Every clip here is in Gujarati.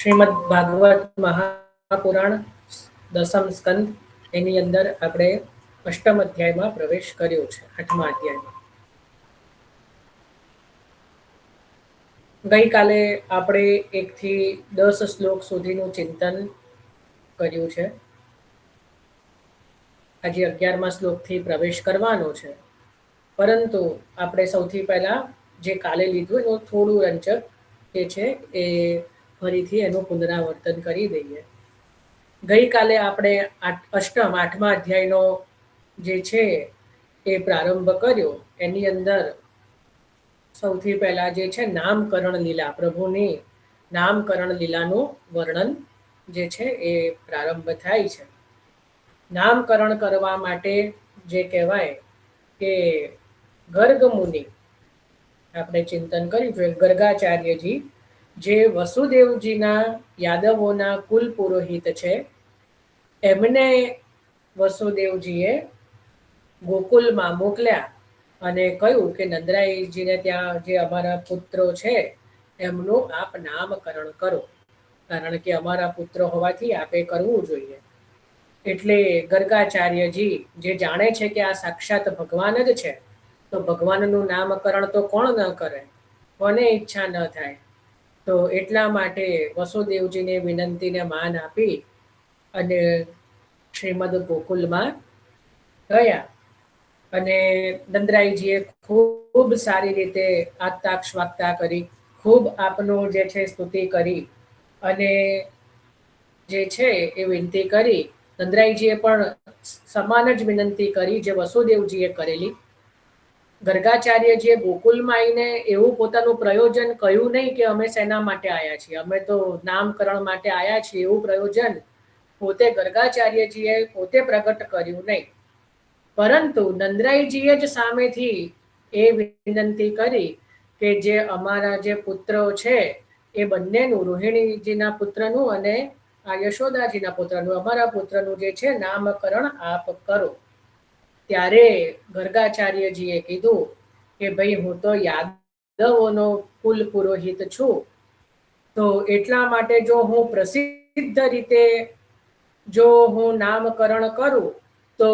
શ્રીમદ ભાગવત મહાપુરાણ દસમ સ્કંદ એની અંદર આપણે અષ્ટમ અધ્યાયમાં પ્રવેશ કર્યો છે. આઠમા અધ્યાયમાં ગઈકાલે આપણે 1 થી 10 શ્લોક સુધીનું ચિંતન કર્યું છે. આજે 11મા શ્લોકથી પ્રવેશ કરવાનો છે, પરંતુ આપણે સૌથી પહેલા જે કાલે લીધું એનું થોડું રંચક જે છે એ ફરીથી એનું પુનરાવર્તન કરી દઈએ. ગઈકાલે આપણે આઠમા અધ્યાયનો જે છે એ પ્રારંભ કર્યો. એની અંદર સૌથી પહેલા જે છે નામકરણ લીલા, પ્રભુની નામકરણ લીલાનું વર્ણન જે છે એ પ્રારંભ થાય છે. નામકરણ કરવા માટે જે કહેવાય કે ગર્ગ મુનિ આપણે ચિંતન કર્યું છે. ગર્ગાચાર્યજી જે વસુદેવજીના યાદવોના કુલ પુરોહિત છે, એમને વસુદેવજીએ ગોકુલમાં મોકલ્યા અને કહ્યું કે નંદરાયજીને ત્યાં જે અમારા પુત્રો છે એમનું આપ નામકરણ કરો, કારણ કે અમારા પુત્ર હોવાથી આપે કરવું જોઈએ. એટલે ગર્ગાચાર્યજી જે જાણે છે કે આ સાક્ષાત ભગવાન જ છે, તો ભગવાનનું નામકરણ તો કોણ ન કરે, કોને ઈચ્છા ન થાય. તો એટલા માટે વસુદેવજીને વિનંતીને માન આપી અને શ્રીમદ ગોકુલમાં ગયા. અને નંદરાયજીએ ખૂબ સારી રીતે આગતા કરી, ખૂબ આપનું જે છે સ્તુતિ કરી અને જે છે એ વિનંતી કરી. નંદરાયજીએ પણ સમાન જ વિનંતી કરી જે વસુદેવજીએ કરેલી. ગર્ગાચાર્યજીએ ગોકુલમાં આવીને એવું પોતાનું પ્રયોજન કહ્યું નહીં કે અમે શેના માટે આવ્યા છીએ, અમે તો નામકરણ માટે આવ્યા છીએ, એવું પ્રયોજન પોતે ગર્ગાચાર્યજીએ પોતે પ્રગટ કર્યું નહીં. પરંતુ નંદરાયજીએ જ સામેથી એ વિનંતી કરી કે જે અમારા જે પુત્રો છે એ બંનેનું, રોહિણીજીના પુત્રનું અને આ યશોદાજીના પુત્રનું, અમારા પુત્રનું જે છે નામકરણ આપ કરો. ત્યારે ગર્ગાચાર્યજીએ કીધું કે ભાઈ હું તો યાદવોનો કુલ પુરોહિત છું, તો એટલા માટે જો હું પ્રસિદ્ધ રીતે જો હું નામકરણ કરું તો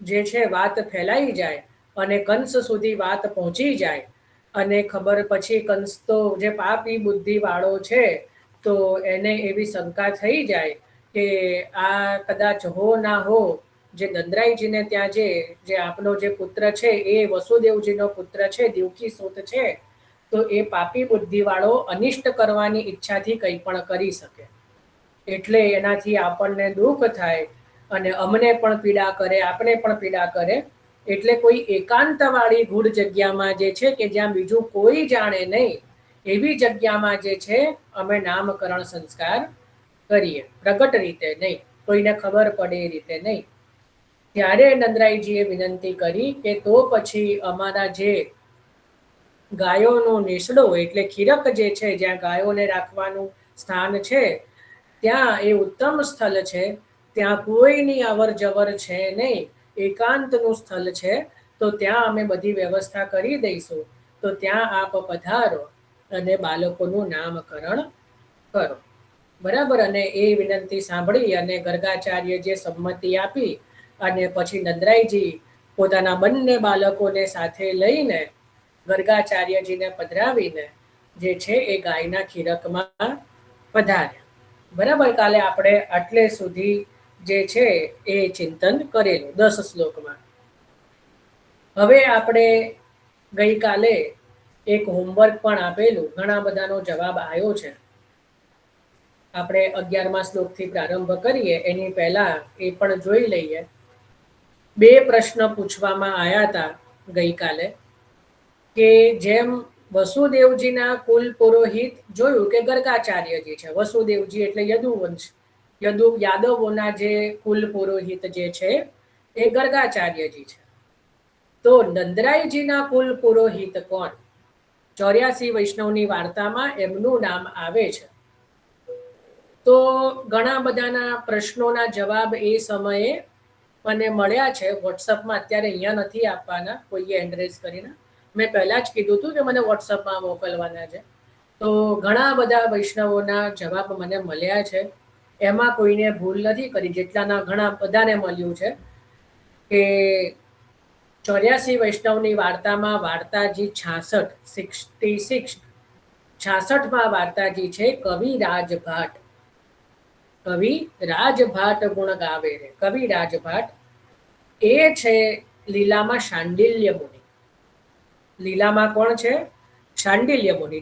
જે છે વાત ફેલાઈ જાય અને કંસ સુધી વાત પહોંચી જાય અને ખબર પછી કંસ તો જે પાપી બુદ્ધિવાળો છે તો એને એવી શંકા થઈ જાય કે આ કદાચ હો ના હો જે નંદરાયજીને ત્યાં જે આપનો જે પુત્ર છે એ વસુદેવજીનો પુત્ર છે, દેવકી સૂત છે, તો એ પાપી બુદ્ધિવાળો અનિષ્ટ કરવાની ઈચ્છાથી કંઈ પણ કરી શકે. એટલે એનાથી આપણને દુઃખ થાય અને અમને પણ પીડા કરે, આપણે પણ પીડા કરે. એટલે કોઈ એકાંતવાળી ગૂઢ જગ્યામાં જે છે કે જ્યાં બીજું કોઈ જાણે નહીં, એવી જગ્યામાં જે છે અમે નામકરણ સંસ્કાર કરીએ, પ્રગટ રીતે નહીં, કોઈને ખબર પડે એ રીતે નહીં. ત્યારે નંદરાયજીએ વિનંતી કરી કે તો પછી અમારા જે ગાયોનો નેસડો એટલે ખીરક જે છે, જ્યાં ગાયોને રાખવાનું સ્થાન છે, ત્યાં એ ઉત્તમ સ્થળ છે, ત્યાં કોઈની અવર જવર છે નહીં, એકાંતનું સ્થળ છે, તો ત્યાં અમે બધી વ્યવસ્થા કરી દઈશું, તો ત્યાં આપ પધારો અને બાળકોનું નામકરણ કરો. બરાબર. અને એ વિનંતી સાંભળી અને ગર્ગાચાર્ય જે સંમતિ આપી અને પછી નંદરાયજી પોતાના બંને બાળકોને સાથે લઈને ગર્ગાચાર્યજીને પધરાવીને જે છે એ ગાયના ખીરકમાં પધાર્યા. બરાબર. કાલે આપણે આટલે સુધી જે છે એ ચિંતન કરેલું 10 શ્લોકમાં. હવે આપણે ગઈકાલે એક હોમવર્ક પણ આપેલું, ઘણા બધાનો જવાબ આવ્યો છે. આપણે 11મા શ્લોકથી પ્રારંભ કરીએ એની પહેલા એ પણ જોઈ લઈએ. 2 પ્રશ્ન પૂછવામાં આવ્યા હતા ગઈકાલે કે જેમ વસુદેવજીના કુલ પુરોહિત જોયું કે ગર્ગાચાર્યજી છે, વસુદેવજી એટલે યદુવંશ, યાદવોના જે કુલ પુરોહિત જે છે એ ગર્ગાચાર્યજી છે. તો નંદરાયજીના કુલ પુરોહિત કોણ? 84 વૈષ્ણવની વાર્તામાં એમનું નામ આવે છે. તો ઘણા બધાના પ્રશ્નોના જવાબ એ સમયે મને મળ્યા છે વોટ્સઅપમાં. અત્યારે અહીંયા નથી આપવાના, કોઈએ એડ્રેસ કરીને. મેં પહેલાં જ કીધું હતું કે મને વોટ્સઅપમાં મોકલવાના છે. તો ઘણા બધા વૈષ્ણવોના જવાબ મને મળ્યા છે, એમાં કોઈને ભૂલ નથી કરી, જેટલાના ઘણા બધાને મળ્યું છે કે 84 વૈષ્ણવની વાર્તામાં વાર્તાજી 66માં વાર્તાજી છે કવિ રાજભાટ. કવિ રાજભાટ ગુણ ગાવે રે. કવિ રાજભાટ એ છે લીલામાં શાંડિલ્ય મુનિ. લીલામાં કોણ છે? શાંડિલ્ય મુનિ.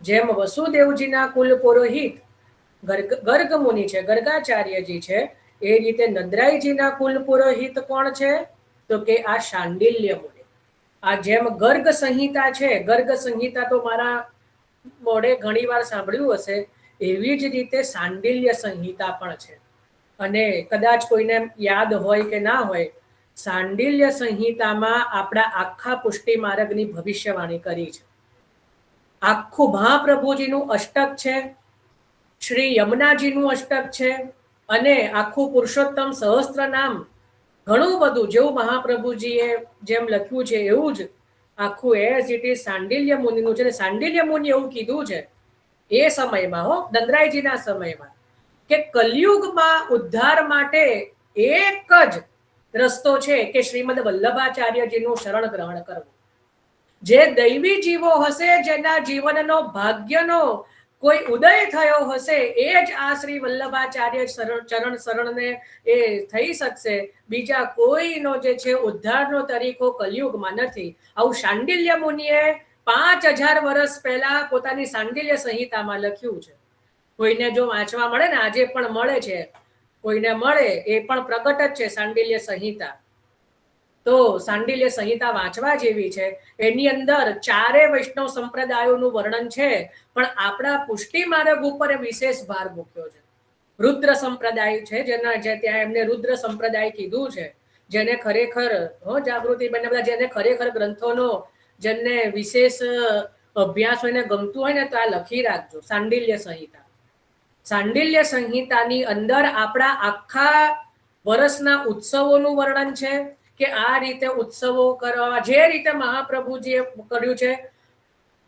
જેમ વસુદેવજીના કુલ પુરોહિત ગર્ગ મુનિ છે, ગર્ગાચાર્યજી છે, એ રીતે નંદરાયજીના કુલ પુરોહિત કોણ છે? તો કે આ શાંડિલ્ય મુનિ. આ જેમ ગર્ગ સંહિતા છે, ગર્ગ સંહિતા તો મારા મોઢે ઘણી વાર સાંભળ્યું હશે, એવી જ રીતે શાંડિલ્ય સંહિતા પણ છે. અને કદાચ કોઈને યાદ હોય કે ના હોય, શાંડિલ્ય સંહિતામાં આપણા આખા પુષ્ટિ માર્ગની ભવિષ્યવાણી કરી છે. આખું મહાપ્રભુજીનું અષ્ટક છે, શ્રી યમુનાજીનું અષ્ટક છે, અને આખું પુરુષોત્તમ સહસ્ત્ર નામ ઘણું બધું જેવું મહાપ્રભુજીએ જેમ લખ્યું છે એવું જ આખું એઝ ઇટ ઇઝ શાંડિલ્ય મુનિનું છે. શાંડિલ્ય મુનિ એવું કીધું છે એ સમયમાં, દંદરાયજીના સમયમાં, કે કલયુગમાં ઉદ્ધાર માટે એક જ રસ્તો છે કે શ્રીમદ વલ્લભાચાર્યજીનું શરણ ગ્રહણ કરવું. જે દૈવી જીવો હશે, જેના જીવનનો ભાગ્યનો કોઈ ઉદય થયો હશે, એ જ આ શ્રી વલ્લભાચાર્ય ચરણ શરણને એ થઈ શકશે. બીજા કોઈનો જે છે ઉદ્ધારનો તરીકો કલયુગમાં નથી. આવું શાંડિલ્ય મુનિએ 5000 વર્ષ પહેલા પોતાની શાંડિલ્ય સંહિતામાં લખ્યું છે. કોઈને જો વાંચવા મળે ને, આજે પણ મળે છે, કોઈને મળે એ પણ પ્રગટ જ છે શાંડિલ્ય સંહિતા. તો શાંડિલ્ય સંહિતા વાંચવા જેવી છે. એની અંદર 4 વૈષ્ણવ સંપ્રદાયોનું વર્ણન છે, પણ આપણા પુષ્ટિ માર્ગ ઉપર વિશેષ ભાર મૂક્યો છે. રુદ્ર સંપ્રદાય છે, ત્યાં એમને રુદ્ર સંપ્રદાય કીધું છે. જેને ખરેખર જાગૃતિ બને બધા, જેને ખરેખર ગ્રંથોનો જેને વિશેષ અભ્યાસ હોય ને ગમતું હોય ને, તો આ લખી રાખજો શાંડિલ્ય સંહિતા. શાંડિલ્ય સંહિતાની અંદર આપણા આખા વર્ષના ઉત્સવોનું વર્ણન છે, કે આ રીતે ઉત્સવો કરવા જે રીતે મહાપ્રભુજીએ કર્યું છે.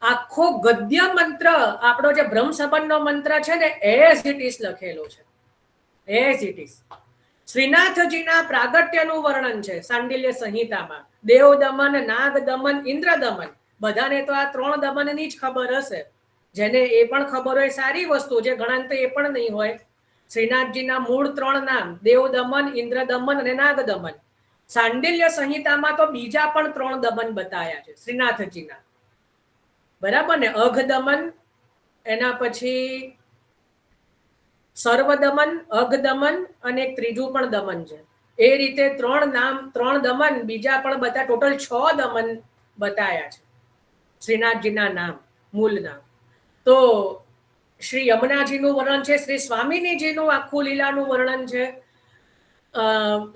આખો ગદ્ય મંત્ર, આપણો જે બ્રહ્મ સંબંધનો મંત્ર છે ને, એઝ ઇટ ઇઝ લખેલો છે, એઝ ઇટ ઇઝ. શ્રીનાથજીના પ્રાગટ્યનું વર્ણન છે શાંડિલ્ય સંહિતામાં. દેવ દમન, નાગ દમન, ઇન્દ્ર દમન. બધાને તો આ 3 દમનની જ ખબર હશે. જેને એ પણ ખબર હોય સારી વસ્તુ, જે ઘણા તો એ પણ નહીં હોય. શ્રીનાથજીના મૂળ 3 નામ દેવ દમન, ઇન્દ્ર દમન અને નાગ દમન. શાંડિલ્ય સંહિતામાં તો બીજા પણ 3 દમન બતાયા છે શ્રીનાથજીના, બરાબર ને? અઘ દમન, એના પછી સર્વ દમન, અઘ દમન, અને એક ત્રીજું પણ દમન છે. એ રીતે 3 નામ, 3 દમન, બીજા પણ બધા ટોટલ 6 દમન બતાયા છે શ્રીનાથજીના નામ, મૂળ નામ. તો શ્રી યમુનાજીનું વર્ણન છે, શ્રી સ્વામિનીજીનું આખું લીલાનું વર્ણન છે,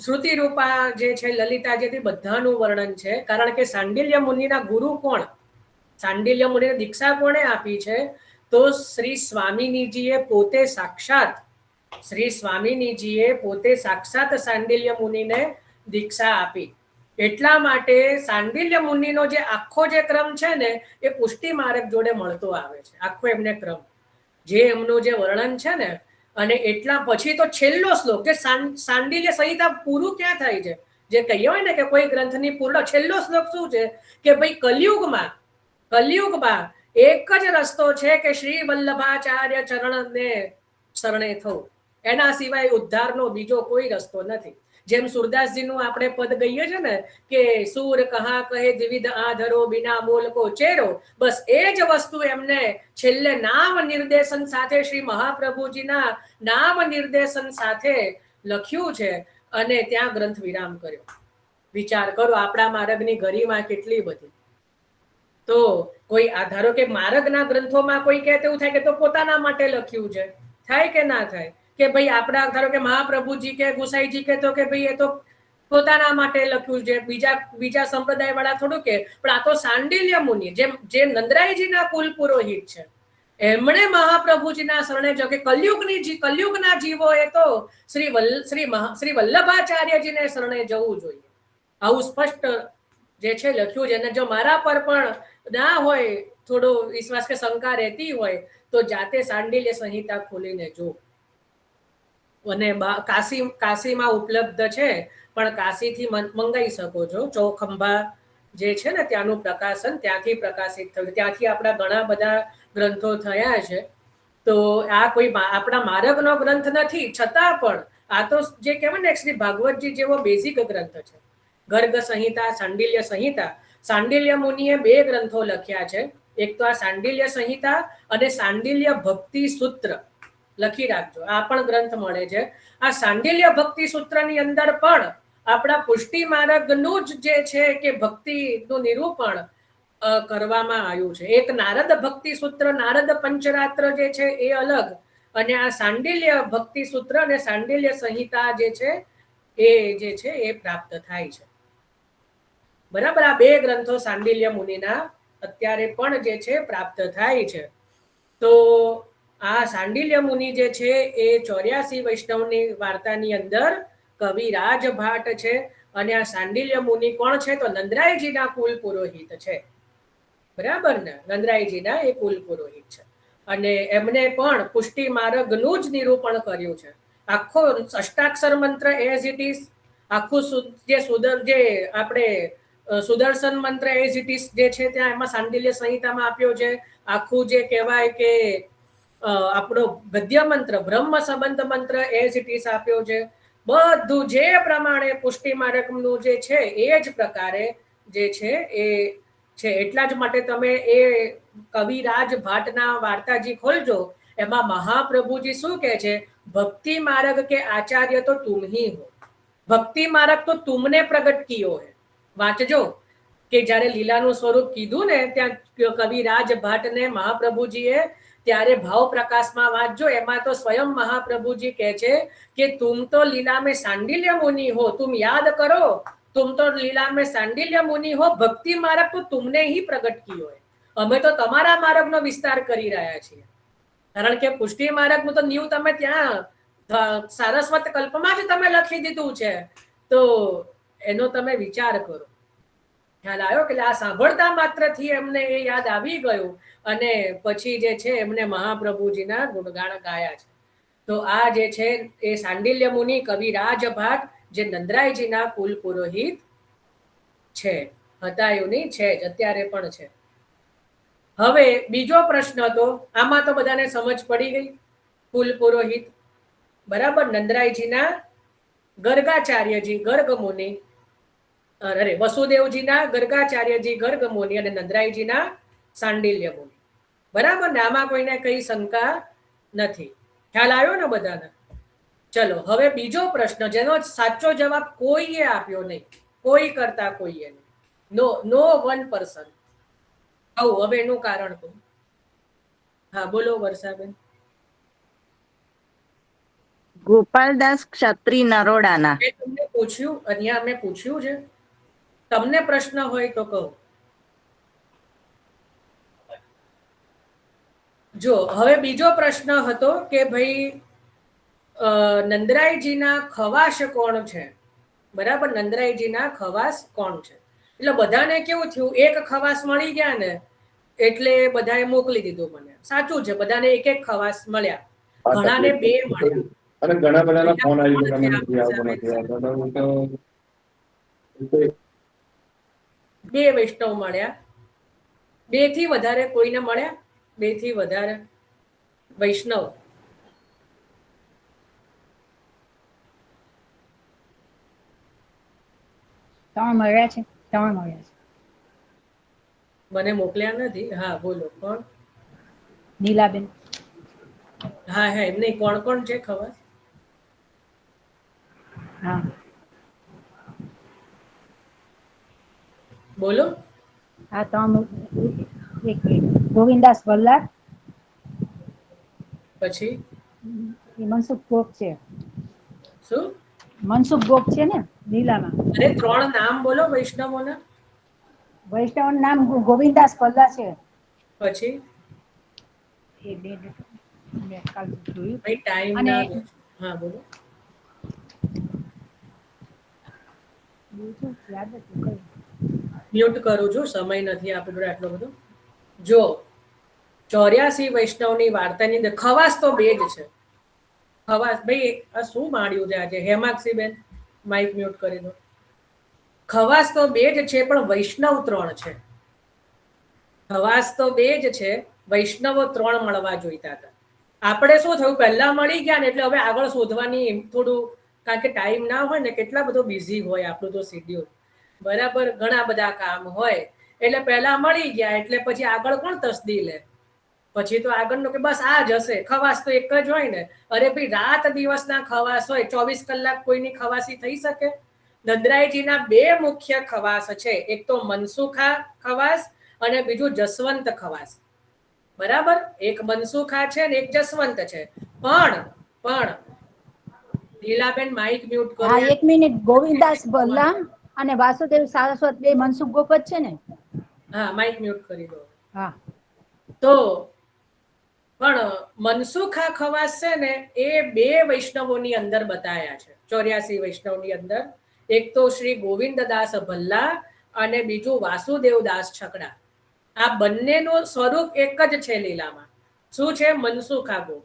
શ્રુતિ રૂપા જે છે, લલિતા જે, બધાનું વર્ણન છે. કારણ કે શાંડિલ્ય મુનિના ગુરુ કોણ? શાંડિલ્ય મુનિને દીક્ષા કોણે આપી છે? તો શ્રી સ્વામિનીજીએ પોતે સાક્ષાત, શ્રી સ્વામિનીજીએ પોતે સાક્ષાત શાંડિલ્ય મુનિને દીક્ષા આપી. એટલા માટે શાંડિલ્ય મુનિનો જે આખો જે ક્રમ છે ને, એ પુષ્ટિ માર્ગ જોડે મળતો આવે છે. આખો એમને ક્રમ, જે એમનું જે વર્ણન છે ને, અને એટલા પછી તો છેલ્લો શ્લોક, જે શાંડિલ્ય સંહિતા પૂરું ક્યાં થાય છે, જે કહીએ હોય ને કે કોઈ ગ્રંથની પૂર્ણ, છેલ્લો શ્લોક શું છે કે ભાઈ કલયુગમાં એક જ રસ્તો છે કે શ્રી વલ્લભાચાર્ય ચરણને શરણે થવું. એના સિવાય ઉદ્ધારનો બીજો કોઈ રસ્તો નથી. જેમ સુરદાસજીનું આપણે પદ ગઈએ છે ને, કે સૂર કહા કહે દ્વિવિધ આધરો, બિના મોલ કો ચેરો. બસ એ જ વસ્તુ એમને છેલ્લે નામ નિર્દેશન સાથે, શ્રી મહાપ્રભુજીના નામ નિર્દેશન સાથે લખ્યું છે, અને ત્યાં ગ્રંથ વિરામ કર્યો. વિચાર કરો, આપણા માર્ગની ગરિમા કેટલી બધી. તો કોઈ ધારો કે માર્ગના ગ્રંથોમાં કોઈ કહે તેવું થાય કે તો પોતાના માટે લખ્યું છે, થાય કે ના થાય? કે ભાઈ આપણા ધારો કે મહાપ્રભુજી કે ગુસાઈજી કે તો કે ભાઈ એ તો પોતાના માટે લખ્યું છે, બીજા સંપ્રદાય વાળા થોડું કે. પણ આ તો શાંડિલ્ય મુનિ, જે નંદરાયજીના કુલ પુરોહિત છે, એમણે મહાપ્રભુજીના શરણે જો કે કલયુગના જીવો એ તો શ્રી વલ્લભાચાર્યજીને શરણે જવું જોઈએ. આવું સ્પષ્ટ જે છે લખ્યું છે. અને જો મારા પર પણ ના હોય થોડો વિશ્વાસ કે શંકા રહેતી હોય તો જાતે સાંડિલ્ય સંહિતા ખોલીને જો. અને કાશીમાં ઉપલબ્ધ છે, પણ કાશીથી મંગાવી શકો છો. ચોખંભા જે છે ને ત્યાંનું પ્રકાશન ત્યાંથી પ્રકાશિત થયું, ત્યાંથી આપણા ઘણા બધા ગ્રંથો થયા છે. તો આ કોઈ આપણા માર્ગનો ગ્રંથ નથી, છતાં પણ આ તો જે કહેવાય ને શ્રી ભાગવતજી જેવો બેઝિક ગ્રંથ છે. ગર્ગ સંહિતા, સાંડિલ્ય સંહિતા. સાંડિલ્ય મુનિએ 2 ગ્રંથો લખ્યા છે, એક તો આ સાંડિલ્ય સંહિતા અને સાંડિલ્ય ભક્તિ સૂત્ર. લખી રાખજો, આ પણ ગ્રંથ મળે છે. આ સાંડિલ્ય ભક્તિ સૂત્રની અંદર પણ આપણા પુષ્ટિ માર્ગનું જ જે છે કે ભક્તિનું નિરૂપણ કરવામાં આવ્યું છે. એક નારદ ભક્તિ સૂત્ર, નારદ પંચરાત્ર જે છે એ અલગ, અને આ સાંડિલ્ય ભક્તિ સૂત્ર અને સાંડિલ્ય સંહિતા જે છે એ પ્રાપ્ત થાય છે. બરાબર, આ 2 ગ્રંથો સાંડિલ્ય મુનિના અત્યારે પણ જે છે પ્રાપ્ત થાય છે. તો આ સાંડિલ્ય મુનિ જે છે એ 84 વૈષ્ણવની વાર્તાની અંદર કવિરાજ ભાટ છે. અને આ સાંડિલ્ય મુનિ કોણ છે? તો નંદરાયજીના કુલ પુરોહિત છે. બરાબર ને, નંદરાયજીના એ કુલ પુરોહિત છે. અને એમને પણ પુષ્ટિ માર્ગનું જ નિરૂપણ કર્યું છે. આખો અષ્ટાક્ષર મંત્ર એઝ ઇટ ઇઝ, આખું જે આપણે સુદર્શન મંત્ર એઝ ઇટ ઇઝ જે છે ત્યાં એમાં સાંડિલ્ય સંહિતામાં આપ્યો છે. આખું જે કહેવાય કે આપણો ગદ્ય મંત્ર બ્રહ્મ સંબંધ મંત્ર એઝ ઇટ ઇઝ આપ્યો છે. બધું જે પ્રમાણે પુષ્ટિ માર્ગનું જે છે એ જ પ્રકારે જે છે એ છે. એટલા જ માટે તમે એ કવિરાજ ભાટના વાર્તાજી ખોલજો, એમાં મહાપ્રભુજી શું કહે છે? ભક્તિ માર્ગ કે આચાર્ય તો તુમ હી હો, ભક્તિ માર્ગ તો તુમને પ્રગટ કિયો હે. વાંચજો કે જ્યારે લીલાનું સ્વરૂપ કીધું ને ત્યાં કવિરાજ ભાટને મહાપ્રભુજીએ, ત્યારે ભાવ પ્રકાશમાં વાંચજો, એમાં તો સ્વયં મહાપ્રભુજી કહે છે કે તુમ તો લીલા में सांडिल्य मुनि हो, तुम याद करो, तुम तो लीला में सांडिल्य मुनि हो, भक्ति मार्ग तो तुमने ही प्रगट कियो है. અમે તો તમારા માર્ગનો વિસ્તાર કરી રહ્યા છીએ. કારણ કે પુષ્ટિ માર્ગનું તો નીવ તમે ત્યાં સારસ્વત કલ્પમાં જ તમે લખી દીધું છે. તો એનો તમે વિચાર કરો. ખ્યાલ આવ્યો કે આ સાંભળતા માત્રથી એમને એ યાદ આવી ગયું, અને પછી જે છે એમને મહાપ્રભુજીના ગુણગાન ગાયા છે. તો આ જે છે એ સાંડિલ્ય મુનિ કવિરાજ ભાટ જે નંદરાયજીના કુલ પુરોહિત છે, હતા એવું નહીં, છે જ, અત્યારે પણ છે. હવે બીજો પ્રશ્ન હતો, આમાં તો બધાને સમજ પડી ગઈ. કુલ પુરોહિત બરાબર, નંદરાયજીના ગર્ગાચાર્યજી ગર્ગ મુનિ, અરે વસુદેવજીના ગર્ગાચાર્યજી ગર્ગ મુનિ અને નંદરાયજીના સાંડિલ્ય મુનિ. બરાબર ને, આમાં કોઈને કઈ શંકા નથી. ખ્યાલ આવ્યો ને બધાને? ચલો હવે બીજો પ્રશ્ન, જેનો સાચો જવાબ કોઈએ આપ્યો નહીં, કોઈ કરતા કોઈએ નહીં, નો 1%. આવું હવે એનું કારણ કહું. હા બોલો વર્ષાબેન. ગોપાલદાસ ક્ષત્રિય નરોડાના. મેં તમને પૂછ્યું, અહીંયા મેં પૂછ્યું છે, તમને પ્રશ્ન હોય તો કહો. જો હવે બીજો પ્રશ્ન હતો કે ભાઈ નંદરાયજીના ખવાસ કોણ છે? બરાબર, નંદરાયજીના ખવાસ કોણ છે? એટલે બધાને કેવું થયું, એક ખવાસ મળી ગયા ને એટલે બધાએ મોકલી દીધું મને. સાચું છે, બધાને એક એક ખવાસ મળ્યા, ઘણાને 2 મળ્યા. અને ઘણા બધાના ફોન આવી ગયા, મને નથી આવતો, નથી આવતો. 2 વૈષ્ણવ મળ્યા, 2 થી વધારે કોઈને મળ્યા? 2 થી વધારે વૈષ્ણવ? ત્રણ મળ્યા છે. મને મોકલ્યા નથી. હા બોલો, કોણ? નીલાબેન. હા હા, એમ નહીં, કોણ કોણ છે ખવાસ? હા બોલો. આ ત્રણ, એક ગોવિંદાસ વલ્લાર, પછી એ મનસુખ ગોપ છે. શું? મનસુખ ગોપ છે ને લીલામાં. અરે 3 નામ બોલો વૈષ્ણવોના. વૈષ્ણવ નામ ગોવિંદાસ વલ્લાર છે. પછી એ બે કાલ જોયું. ભાઈ ટાઈમ અને ના. હા બોલો. બીજું યાદ હતું કયું? મ્યુટ કરું છું, સમય નથી આપણી જોડે આટલો બધો. જો 84 વૈષ્ણવની વાર્તાની અંદર ખવાસ તો બે જ છે. ખવાસ ભાઈ આ શું માંડ્યું છે આજે? હેમાક્ષીબેન માઇક મ્યુટ કરી દો. ખવાસ તો બે જ છે પણ વૈષ્ણવ 3 છે. ખવાસ તો બે જ છે, વૈષ્ણવો 3 મળવા જોઈતા હતા. આપણે શું થયું, પહેલા મળી ગયા ને એટલે હવે આગળ શોધવાની થોડું, કારણ કે ટાઈમ ના હોય ને, કેટલા બધો બિઝી હોય આપણું તો શેડ્યુલ, બરાબર, ઘણા બધા કામ હોય, એટલે પહેલા મળી ગયા એટલે પછી આગળ કોણ તસદી લે? પછી તો આગળનું કે બસ આ જ હશે, ખવાસ તો એક જ હોય ને. અરે ભાઈ, રાત દિવસના ખવાસ હોય, 24 કલાક કોઈની ખવાસી થઈ શકે? નંદરાયજીના 2 મુખ્ય ખવાસ છે, એક તો મનસુખા ખવાસ અને બીજું જસવંત ખવાસ, બરાબર. એક મનસુખા છે ને એક જસવંત છે. પણ લીલાબેન માઇક મ્યુટ કરો. હા, 1 મિનિટ. ગોવિંદાસ ભલ્લા અને વાસુદેવ સારસ્વત બે મનસુખ ગોપત છે ને? હા, માઇક મ્યુટ કરી દો. હા. તો પણ મનસુખા ખવાસ છે ને એ 2 વૈષ્ણવોની અંદર બતાયા છે, 84 વૈષ્ણવની અંદર. એક તો શ્રી ગોવિંદદાસ ભલ્લા અને બીજું વાસુદેવદાસ છકડા. આ બંનેનું સ્વરૂપ એક જ છે લીલામાં. શું છે? મનસુખા ગોપ.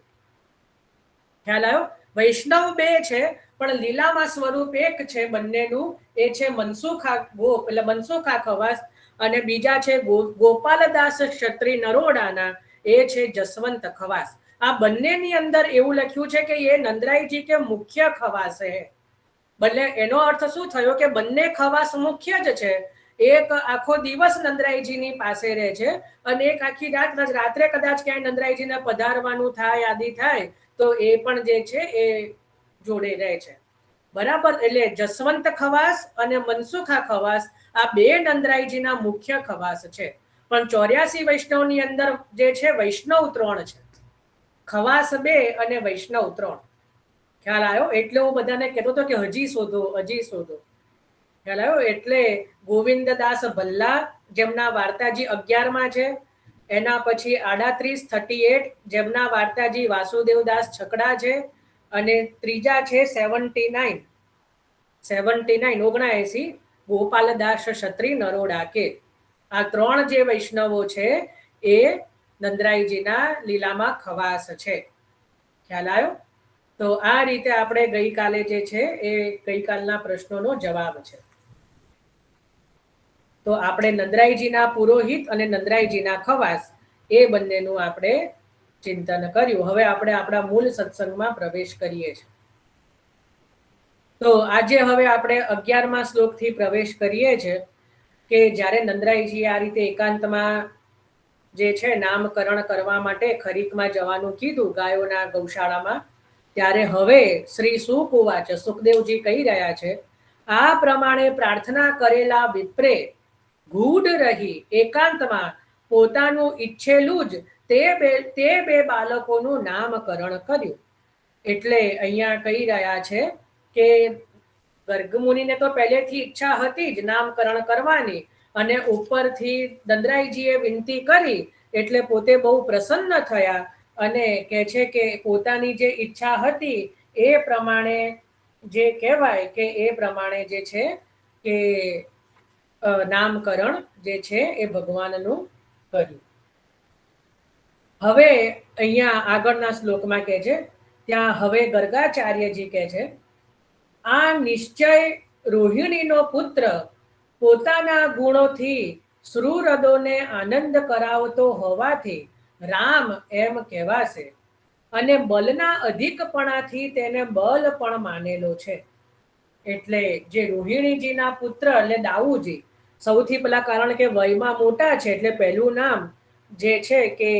ખ્યાલ આવ્યો? વૈષ્ણવ 2 છે પણ લીલામાં સ્વરૂપ એક છે બંનેનું, એ છે મનસુખા ગોપ એટલે મનસુખા ખવાસ, અને બીજા છે ગોપાલદાસ ક્ષત્રિય નરોડાના, એ છે જસવંત ખવાસ. આ બંનેની અંદર એવું લખ્યું છે કે એ નંદરાયજી કે મુખ્ય ખવાસ છે. બંને, એનો અર્થ શું થયો કે બંને ખવાસ મુખ્ય જ છે. એક આખો દિવસ નંદરાયજીની પાસે રહે છે અને એક આખી રાત, રાત્રે કદાચ ક્યાંય નંદરાયજીને પધારવાનું થાય, આદિ થાય તો એ પણ જે છે એ જોડે રહે છે, બરાબર. એટલે જસવંત ખવાસ અને મનસુખા ખવાસ આ 2 નંદરાયજીના મુખ્ય ખવાસ છે. પણ 84 વૈષ્ણવની અંદર જે છે વૈષ્ણવ 3 છે, ખવાસ 2 અને વૈષ્ણવ 3. ખ્યાલ આવ્યો? એટલે હું બધાને કહેતો હતો કે હજી શોધો, હજી શોધો. ખ્યાલ આવ્યો? એટલે ગોવિંદદાસ ભલ્લા, જેમના વાર્તાજી 11માં છે, એના પછી 38 38 જેમના વાર્તાજી વાસુદેવદાસ છકડા છે, અને ત્રીજા છે 79 79 ગોપાલદાસ ક્ષત્રિય નરોડા કે. આ 3 જે વૈષ્ણવો છે એ નંદરાયજીના લીલામાં ખવાસ છે. ખ્યાલ આવ્યો? તો આ રીતે આપણે ગઈકાલે જે છે એ ગઈકાલના પ્રશ્નોનો જવાબ છે. તો આપણે નંદરાયજીના પુરોહિત અને નંદરાયજીના ખવાસ એ બંનેનું આપણે ચિંતન કર્યું. હવે આપણે આપણા મૂળ સત્સંગમાં પ્રવેશ કરીએ છીએ. તો આજે હવે આપણે 11મા શ્લોકથી પ્રવેશ કરીએ છીએ કે જ્યારે નંદરાયજી આ રીતે એકાંતમાં જે છે નામકરણ કરવા માટે ખરીકમાં જવાનું કીધું, ગાયોના ગૌશાળામાં, ત્યારે હવે શ્રી સુકુવાચ, સુખદેવજી કહી રહ્યા છે, આ પ્રમાણે પ્રાર્થના કરેલા વિપ્રે ગૂઢ રહી એકાંતમાં પોતાનું ઈચ્છેલું જ તે બે બાળકોનું નામકરણ કર્યું. એટલે અહીંયા કહી રહ્યા છે કે ગર્ગમુનિને તો પહેલેથી ઈચ્છા હતી જ નામકરણ કરવાની, અને ઉપરથી નંદરાયજીએ વિનંતી કરી એટલે પોતે બહુ પ્રસન્ન થયા અને કહે છે કે પોતાની જે ઈચ્છા હતી એ પ્રમાણે જે કહેવાય કે એ પ્રમાણે જે છે કે નામકરણ જે છે એ ભગવાનનું કર્યું. હવે અહીંયા આગળના શ્લોકમાં કહે છે, ત્યાં હવે ગર્ગાચાર્યજી કહે છે, આ નિશ્ચય રોહિણીનો પુત્ર પોતાના ગુણોથી શ્રુહૃદોને આનંદ કરાવતો હોવાથી રામ એમ કહેવાશે, અને બલના અધિકપણાથી તેને બલ પણ માનેલો છે. એટલે જે રોહિણીજીના પુત્ર એટલે દાઉજી સૌથી પહેલા, કારણ કે વયમાં મોટા છે એટલે પહેલું નામ જે છે કે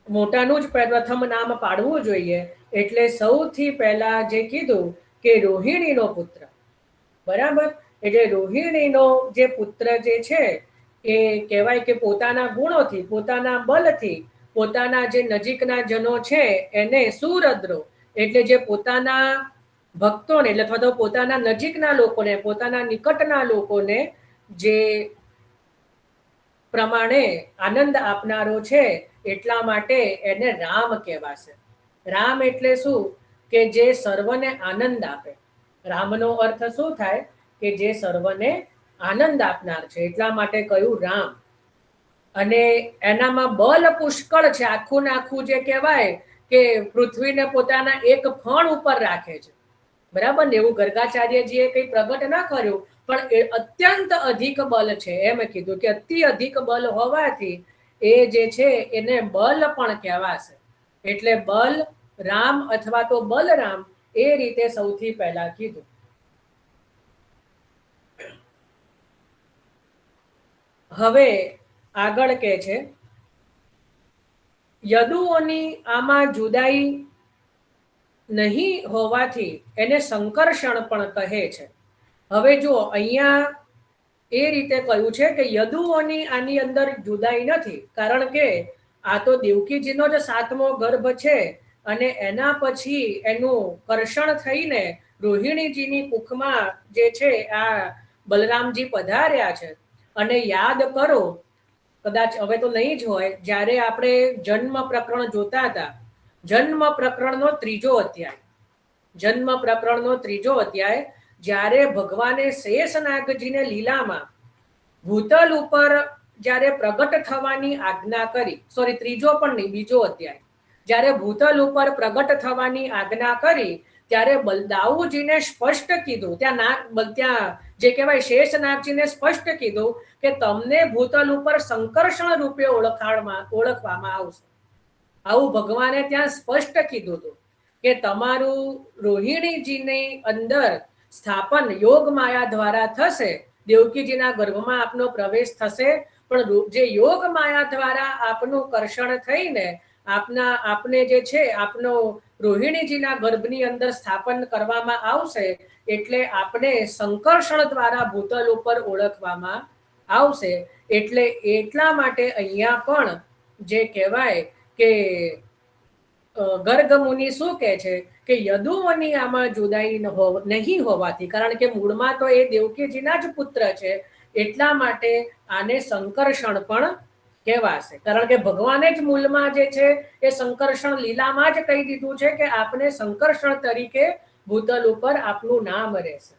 મોટાનું જ પ્રથમ નામ પાડવું જોઈએ. એટલે સૌથી પહેલા જે કીધું કે રોહિણીનો પુત્ર, બરાબર. એટલે રોહિણીનો જે પુત્ર જે છે એ કહેવાય કે પોતાના ગુણોથી, પોતાના બલથી, પોતાના જે નજીકના જનો છે એને સુરદ્રો એટલે જે પોતાના ભક્તોને એટલે અથવા તો પોતાના નજીકના લોકોને, પોતાના નિકટના લોકોને જે પ્રમાણે આનંદ આપનારો છે એટલા માટે એને રામ કહેવાશે. રામ એટલે શું? કે જે સર્વને આનંદ આપે. રામનો અર્થ શું થાય? કે જે સર્વને આનંદ આપનાર છે, એટલા માટે કહ્યું રામ. અને એનામાં બલ પુષ્કળ છે, આખું ને આખું જે કહેવાય કે પૃથ્વીને પોતાના એક ફણ ઉપર રાખે છે, બરાબર ને? એવું ગર્ગાચાર્યજીએ કંઈ પ્રગટ ન કર્યું, પણ એ અત્યંત અધિક બલ છે એમ કીધું કે અતિ અધિક બલ હોવાથી એ જે છે એને બલ પણ કહેવાશે. એટલે બલ રામ અથવા તો બલરામ એ રીતે સૌથી પહેલા કીધું. હવે આગળ કે છે યદુઓની આમાં જુદાઈ નહીં હોવાથી એને સંકર્ષણ પણ કહે છે. હવે જો અહીંયા એ રીતે કહ્યું છે કે યદુઓની આની અંદર જુદાઈ નથી, કારણ કે આ તો દેવકીજીનો જ 7મો ગર્ભ છે અને એના પછી એનું કર્ષણ થઈને રોહિણીજીની કુખમાં જે છે આ બલરામજી પધાર્યા છે. અને યાદ કરો, કદાચ હવે તો નહીં જ હોય, જ્યારે આપણે જન્મ પ્રકરણ જોતા હતા, જન્મ પ્રકરણનો 3જો અધ્યાય, જન્મ પ્રકરણનો 3જો અધ્યાય, જ્યારે ભગવાને શેષનાગજીને લીલામાં ભૂતલ ઉપર જ્યારે પ્રગટ થવાની આજ્ઞા કરી, સોરી 3જો પણ નહીં, 2જો અધ્યાય, જ્યારે ભૂતલ ઉપર પ્રગટ થવાની આજ્ઞા કરી ત્યારે દાઉજીને સ્પષ્ટ કીધું, ત્યાં જે કહેવાય શેષનાગજીને સ્પષ્ટ કીધું કે તમને ભૂતલ ઉપર સંકર્ષણ રૂપે ઓળખવામાં આવશે. આવું ભગવાને ત્યાં સ્પષ્ટ કીધું હતું કે તમારું રોહિણીજીની અંદર સ્થાપન યોગ માયા દ્વારા થશે, દેવકીજીના ગર્ભમાં આપનો પ્રવેશ થશે, પણ જે યોગ માયા દ્વારા આપનું કર્ષણ થઈને આપને જે છે આપનો રોહિણીજીના ગર્ભની અંદર સ્થાપન કરવામાં આવશે, એટલે આપણે સંકર્ષણ દ્વારા ભૂતલ ઉપર ઓળખવામાં આવશે. એટલે એટલા માટે અહીંયા પણ જે કહેવાય કે ગર્ગ મુનિ શું કહે છે કે યદુઓની આમાં જુદાઈ નહીં હોવાથી, કારણ કે મૂળમાં તો એ દેવકીજીના જ પુત્ર છે, એટલા માટે આને સંકર્ષણ પણ કહેવાશે. કારણ કે ભગવાને જ મૂળમાં જે છે એ સંકર્ષણ લીલામાં જ કહી દીધું છે કે આપને સંકર્ષણ તરીકે ભૂતલ ઉપર આપનું નામ રહેશે.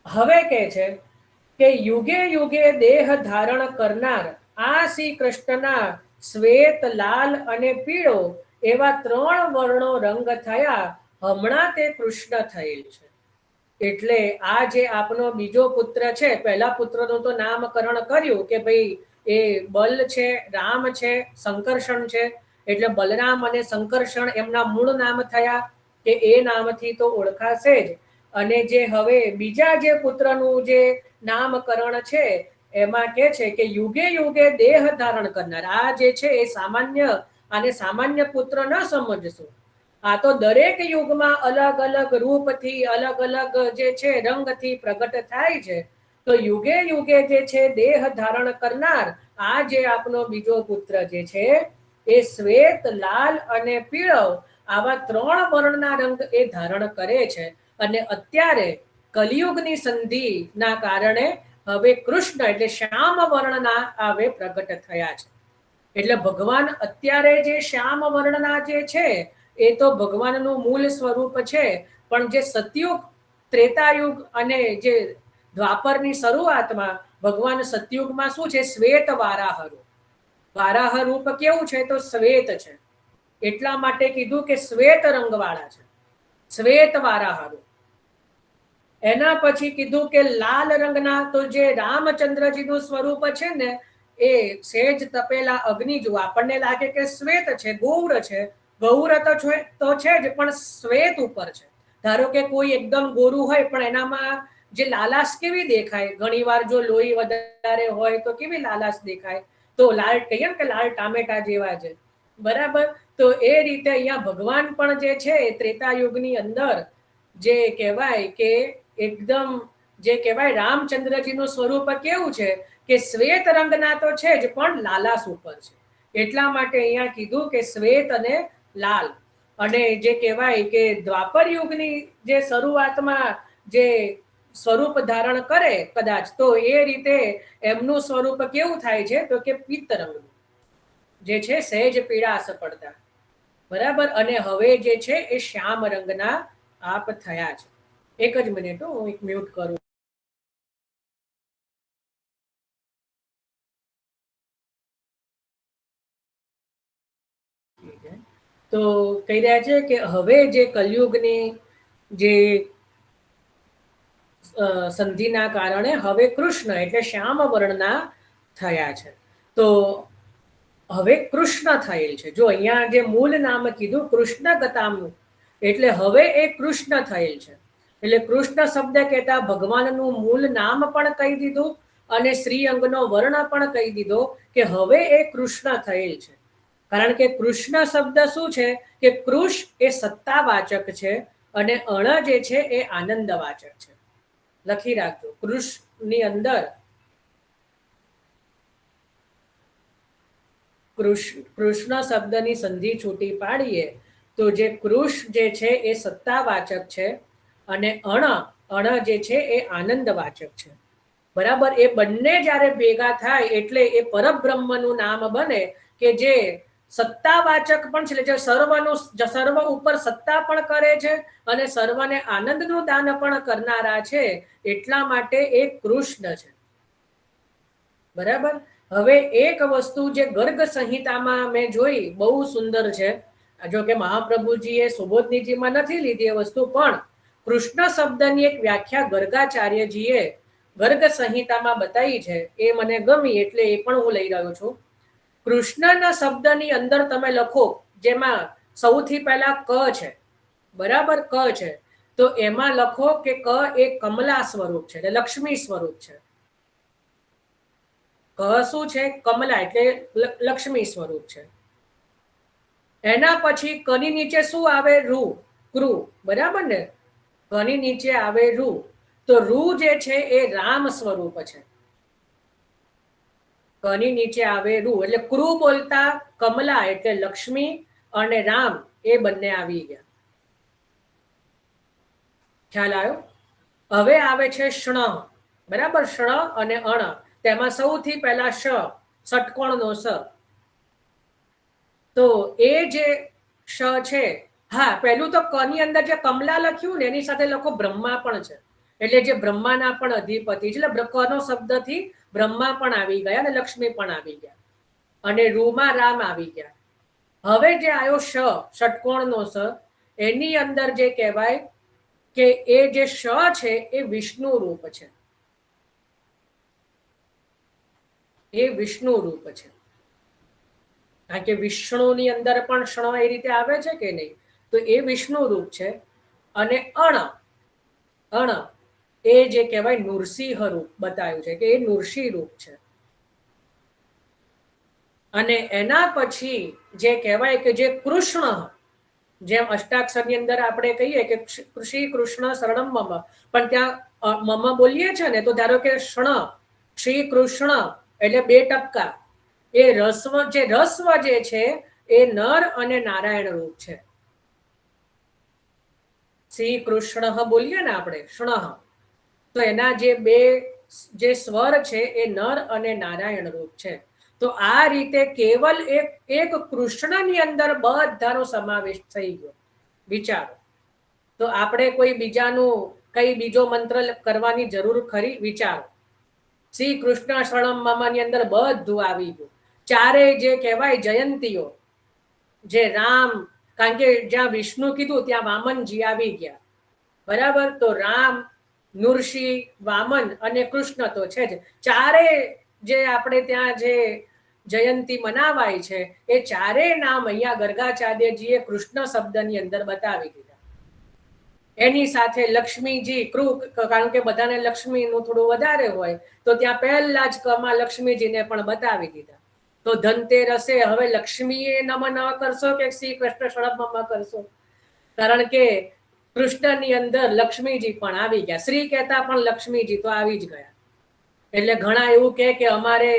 હવે કહે છે કે યુગે યુગે દેહ ધારણ કરનાર આ શ્રી કૃષ્ણના શ્વેત, લાલ અને પીળો એવા 3 વર્ણો રંગ થયા, હમણાં તે કૃષ્ણ થયેલ છે. એટલે આ જે આપનો બીજો પુત્ર છે, પહેલા પુત્રનું તો નામકરણ કર્યું કે ભાઈ એ બલ છે, રામ છે, સંકર્ષણ છે, એટલે બલરામ અને સંકર્ષણ એમના મૂળ નામ થયા કે એ નામથી તો ઓળખાશે જ. અને જે હવે બીજા જે પુત્રનું જે નામકરણ છે એમાં કે છે કે યુગે યુગે દેહ ધારણ કરનાર, આ જે છે એ સામાન્ય પુત્ર ન સમજશું, આ તો દરેક યુગમાં અલગ અલગ રૂપથી, અલગ અલગ જે છે રંગથી પ્રગટ થાય છે. તો યુગે યુગે જે છે દેહ ધારણ કરનાર આ જે આપનો બીજો પુત્ર જે છે એ શ્વેત, લાલ અને પીળો આવા 3 વર્ણના રંગ એ ધારણ કરે છે. અને અત્યારે કલિયુગની સંધિના કારણે હવે કૃષ્ણ એટલે શ્યામ વર્ણના હવે પ્રગટ થયા છે. એટલે ભગવાન અત્યારે જે શ્યામ વર્ણના જે છે એ તો ભગવાનનું મૂળ સ્વરૂપ છે, પણ જે સતયુગ, ત્રેતાયુગ અને જે દ્વાપરની શરૂઆતમાં ભગવાન સતયુગમાં શું છે, શ્વેત વારાહ રૂપ. વારાહ રૂપ કેવું છે તો શ્વેત છે, એટલા માટે કીધું કે શ્વેત રંગવાળા છે, શ્વેત વારાહ રૂપ. એના પછી કીધું કે લાલ રંગના, તો જે રામચંદ્રજીનું સ્વરૂપ છે ને એ સેજ તપેલા અગ્નિ જો આપણને લાગે કે શ્વેત છે, ગૌર છે, ગૌર તો છે જ, પણ શ્વેત ઉપર છે. ધારો કે કોઈ એકદમ ગોરું હોય પણ એનામાં જે લાલાશ કેવી દેખાય, ઘણીવાર જો લોહી વધારે હોય તો કેવી લાલાશ દેખાય, તો લાલ કહીએ કે લાલ ટામેટા જેવા છે, બરાબર. તો એ રીતે અહીંયા ભગવાન પણ જે છે ત્રેતાયુગની અંદર જે કહેવાય કે એકદમ જે કહેવાય રામચંદ્રજીનું સ્વરૂપ કેવું છે કે શ્વેત રંગના તો છે જ, પણ લાલાશ ઉપર છે. એટલા માટે અહીંયા કીધું કે શ્વેત અને લાલ. અને જે કહેવાય કે દ્વાપર યુગની જે શરૂઆતમાં જે સ્વરૂપ ધારણ કરે કદાચ, તો એ રીતે એમનું સ્વરૂપ કેવું થાય છે તો કે પિત્ત રંગનું જે છે, સહેજ પીળાશ પડતા, બરાબર. અને હવે જે છે એ શ્યામ રંગના આપ થયા છે. એક જ મિનિટ, હું એક મ્યુટ કરું. તો કહી રહ્યા છે કે હવે જે કલયુગની જે સંધિના કારણે હવે કૃષ્ણ એટલે શ્યામ વર્ણના થયા છે. તો હવે કૃષ્ણ થયેલ છે. જો અહીંયા જે મૂળ નામ કીધું કૃષ્ણ ગતામ, એટલે હવે એ કૃષ્ણ થયેલ છે. એટલે કૃષ્ણ શબ્દ કહેતા ભગવાનનું મૂળ નામ પણ કહી દીધું અને શ્રી અંગનો વર્ણ પણ કહી દીધો કે હવે એ કૃષ્ણ થયેલ છે. કારણ કે કૃષ્ણ શબ્દ શું છે કે કૃષ એ સત્તાવાચક છે અને અણ જે છે એ આનંદવાચક છે. લખી રાખજો, કૃષ્ણની અંદર કૃષ્ણ શબ્દની સંધિ છૂટી પાડીએ તો જે કૃષ જે છે એ સત્તાવાચક છે અને અણ જે છે એ આનંદવાચક છે. બરાબર. એ બંને જ્યારે ભેગા થાય એટલે એ પરબ્રહ્મનું નામ બને કે જે સત્તાવાચક પણ છે, જે સર્વ ઉપર સત્તા પણ કરે છે અને સર્વને આનંદનું દાન પણ કરનારા છે. એટલા માટે એ કૃષ્ણ છે. બરાબર. હવે એક વસ્તુ જે ગર્ગ સંહિતામાં મેં જોઈ, બહુ સુંદર છે. જો કે મહાપ્રભુજીએ સુબોધનીજીમાં નથી લીધી એ વસ્તુ, પણ કૃષ્ણ શબ્દની એક વ્યાખ્યા ગર્ગાચાર્યજીએ ગર્ગ સંહિતામાં બતાવી છે. એ મને ગમી એટલે એ પણ હું લઈ રહ્યો છું. કૃષ્ણના શબ્દની અંદર તમે લખો, જેમાં સૌથી પહેલા ક છે. બરાબર, ક છે. તો એમાં લખો કે ક એ કમલા સ્વરૂપ છે, એટલે લક્ષ્મી સ્વરૂપ છે. ક શું છે? કમલા, એટલે લક્ષ્મી સ્વરૂપ છે. એના પછી કની નીચે શું આવે? રૂ, કૃ. બરાબર ને? કની નીચે આવે રૂ. તો રૂ જે છે એ રામ સ્વરૂપ છે. કની નીચે આવે રૂ એટલે કૃ બોલતા કમલા એટલે લક્ષ્મી અને રામ એ બંને આવી ગયા. ખ્યાલ આવ્યો? હવે આવે છે ષ્ણ. બરાબર, ષ્ણ અને અણ. તેમાં સૌથી પહેલા ષટકોણનો સ. તો એ જે શ છે, હા, પહેલું તો ક ની અંદર જે કમલા લખ્યું ને એની સાથે લખો બ્રહ્મા પણ છે. એટલે જે બ્રહ્માના પણ અધિપતિ છે. એટલે ક નો શબ્દથી બ્રહ્મા પણ આવી ગયા અને લક્ષ્મી પણ આવી ગયા અને રૂમાં રામ આવી ગયા. હવે જે આવ્યો ષટકોણનો સ, એની અંદર જે કહેવાય કે એ જે શ છે એ વિષ્ણુ રૂપ છે. એ વિષ્ણુ રૂપ છે. કારણ કે વિષ્ણુની અંદર પણ ક્ષણ એ રીતે આવે છે કે નહીં? તો એ વિષ્ણુ રૂપ છે. અને અણ એ જે કહેવાય નૃસિંહ રૂપ બતાવ્યું છે કે એ નૃષિ રૂપ છે. અને એના પછી જે કહેવાય કે જે કૃષ્ણ, જેમ અષ્ટાક્ષરની અંદર આપણે કહીએ કે શ્રી કૃષ્ણ શરણમ મમ, પણ ત્યાં મમ બોલીએ છે ને, તો ધારો કે ક્ષણ શ્રી કૃષ્ણ એટલે 2 ટપકા. એ રસ્વ જે છે એ નર અને નારાયણ રૂપ છે. શ્રી કૃષ્ણ બોલીએ ને આપણે ષ્ણ, તો એના જે 2 જે સ્વર છે એ નર અને નારાયણ રૂપ છે. તો આ રીતે કેવલ એક કૃષ્ણની અંદર બધાનો સમાવેશ થઈ ગયો. વિચારો. તો આપણે કોઈ બીજાનું કઈ બીજો મંત્ર કરવાની જરૂર ખરી? વિચારો. શ્રી કૃષ્ણ શરણમ મમની અંદર બધું આવી ગયું. ચારે જે કહેવાય જયંતીઓ, જે રામ, કારણ કે જ્યાં વિષ્ણુ કીધું ત્યાં વામનજી આવી ગયા. બરાબર. તો રામ, નૃષિ, વામન અને કૃષ્ણ તો છે જ. ચારે જે આપણે ત્યાં જે જયંતી મનાવાય છે એ ચારે નામ અહીંયા ગર્ગાચાર્યજીએ કૃષ્ણ શબ્દની અંદર બતાવી દીધા. એની સાથે લક્ષ્મીજી, કારણ કે બધાને લક્ષ્મીનું થોડું વધારે હોય, તો ત્યાં પહેલા જ કમાં લક્ષ્મીજીને પણ બતાવી દીધા. તો ધનતેરસે હવે લક્ષ્મીએ નમન કરશો કે શ્રી કૃષ્ણ શરણમ કરશો? કારણ કે કૃષ્ણની અંદર લક્ષ્મીજી પણ આવી ગયા. શ્રી કહેતા પણ લક્ષ્મીજી તો આવી જ ગયા. એટલે ઘણા એવું કે અમારે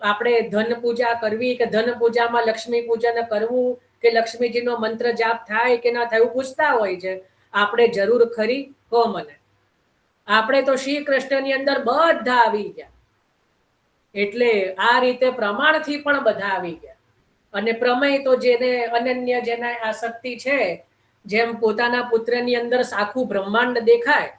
આપણે ધન પૂજા કરવી કે ધન પૂજામાં લક્ષ્મી પૂજન કરવું કે લક્ષ્મીજીનો મંત્ર જાપ થાય કે ના થાય એવું પૂછતા હોય છે. આપણે જરૂર ખરી? કહો મને. આપણે તો શ્રી કૃષ્ણની અંદર બધા આવી ગયા. એટલે આ રીતે પ્રમાણથી પણ બધા આવી ગયા. અને પ્રમેય તો જેને અનન્ય જેના આસક્તિ છે જેમ પોતાના પુત્રની અંદર આખું બ્રહ્માંડ દેખાય,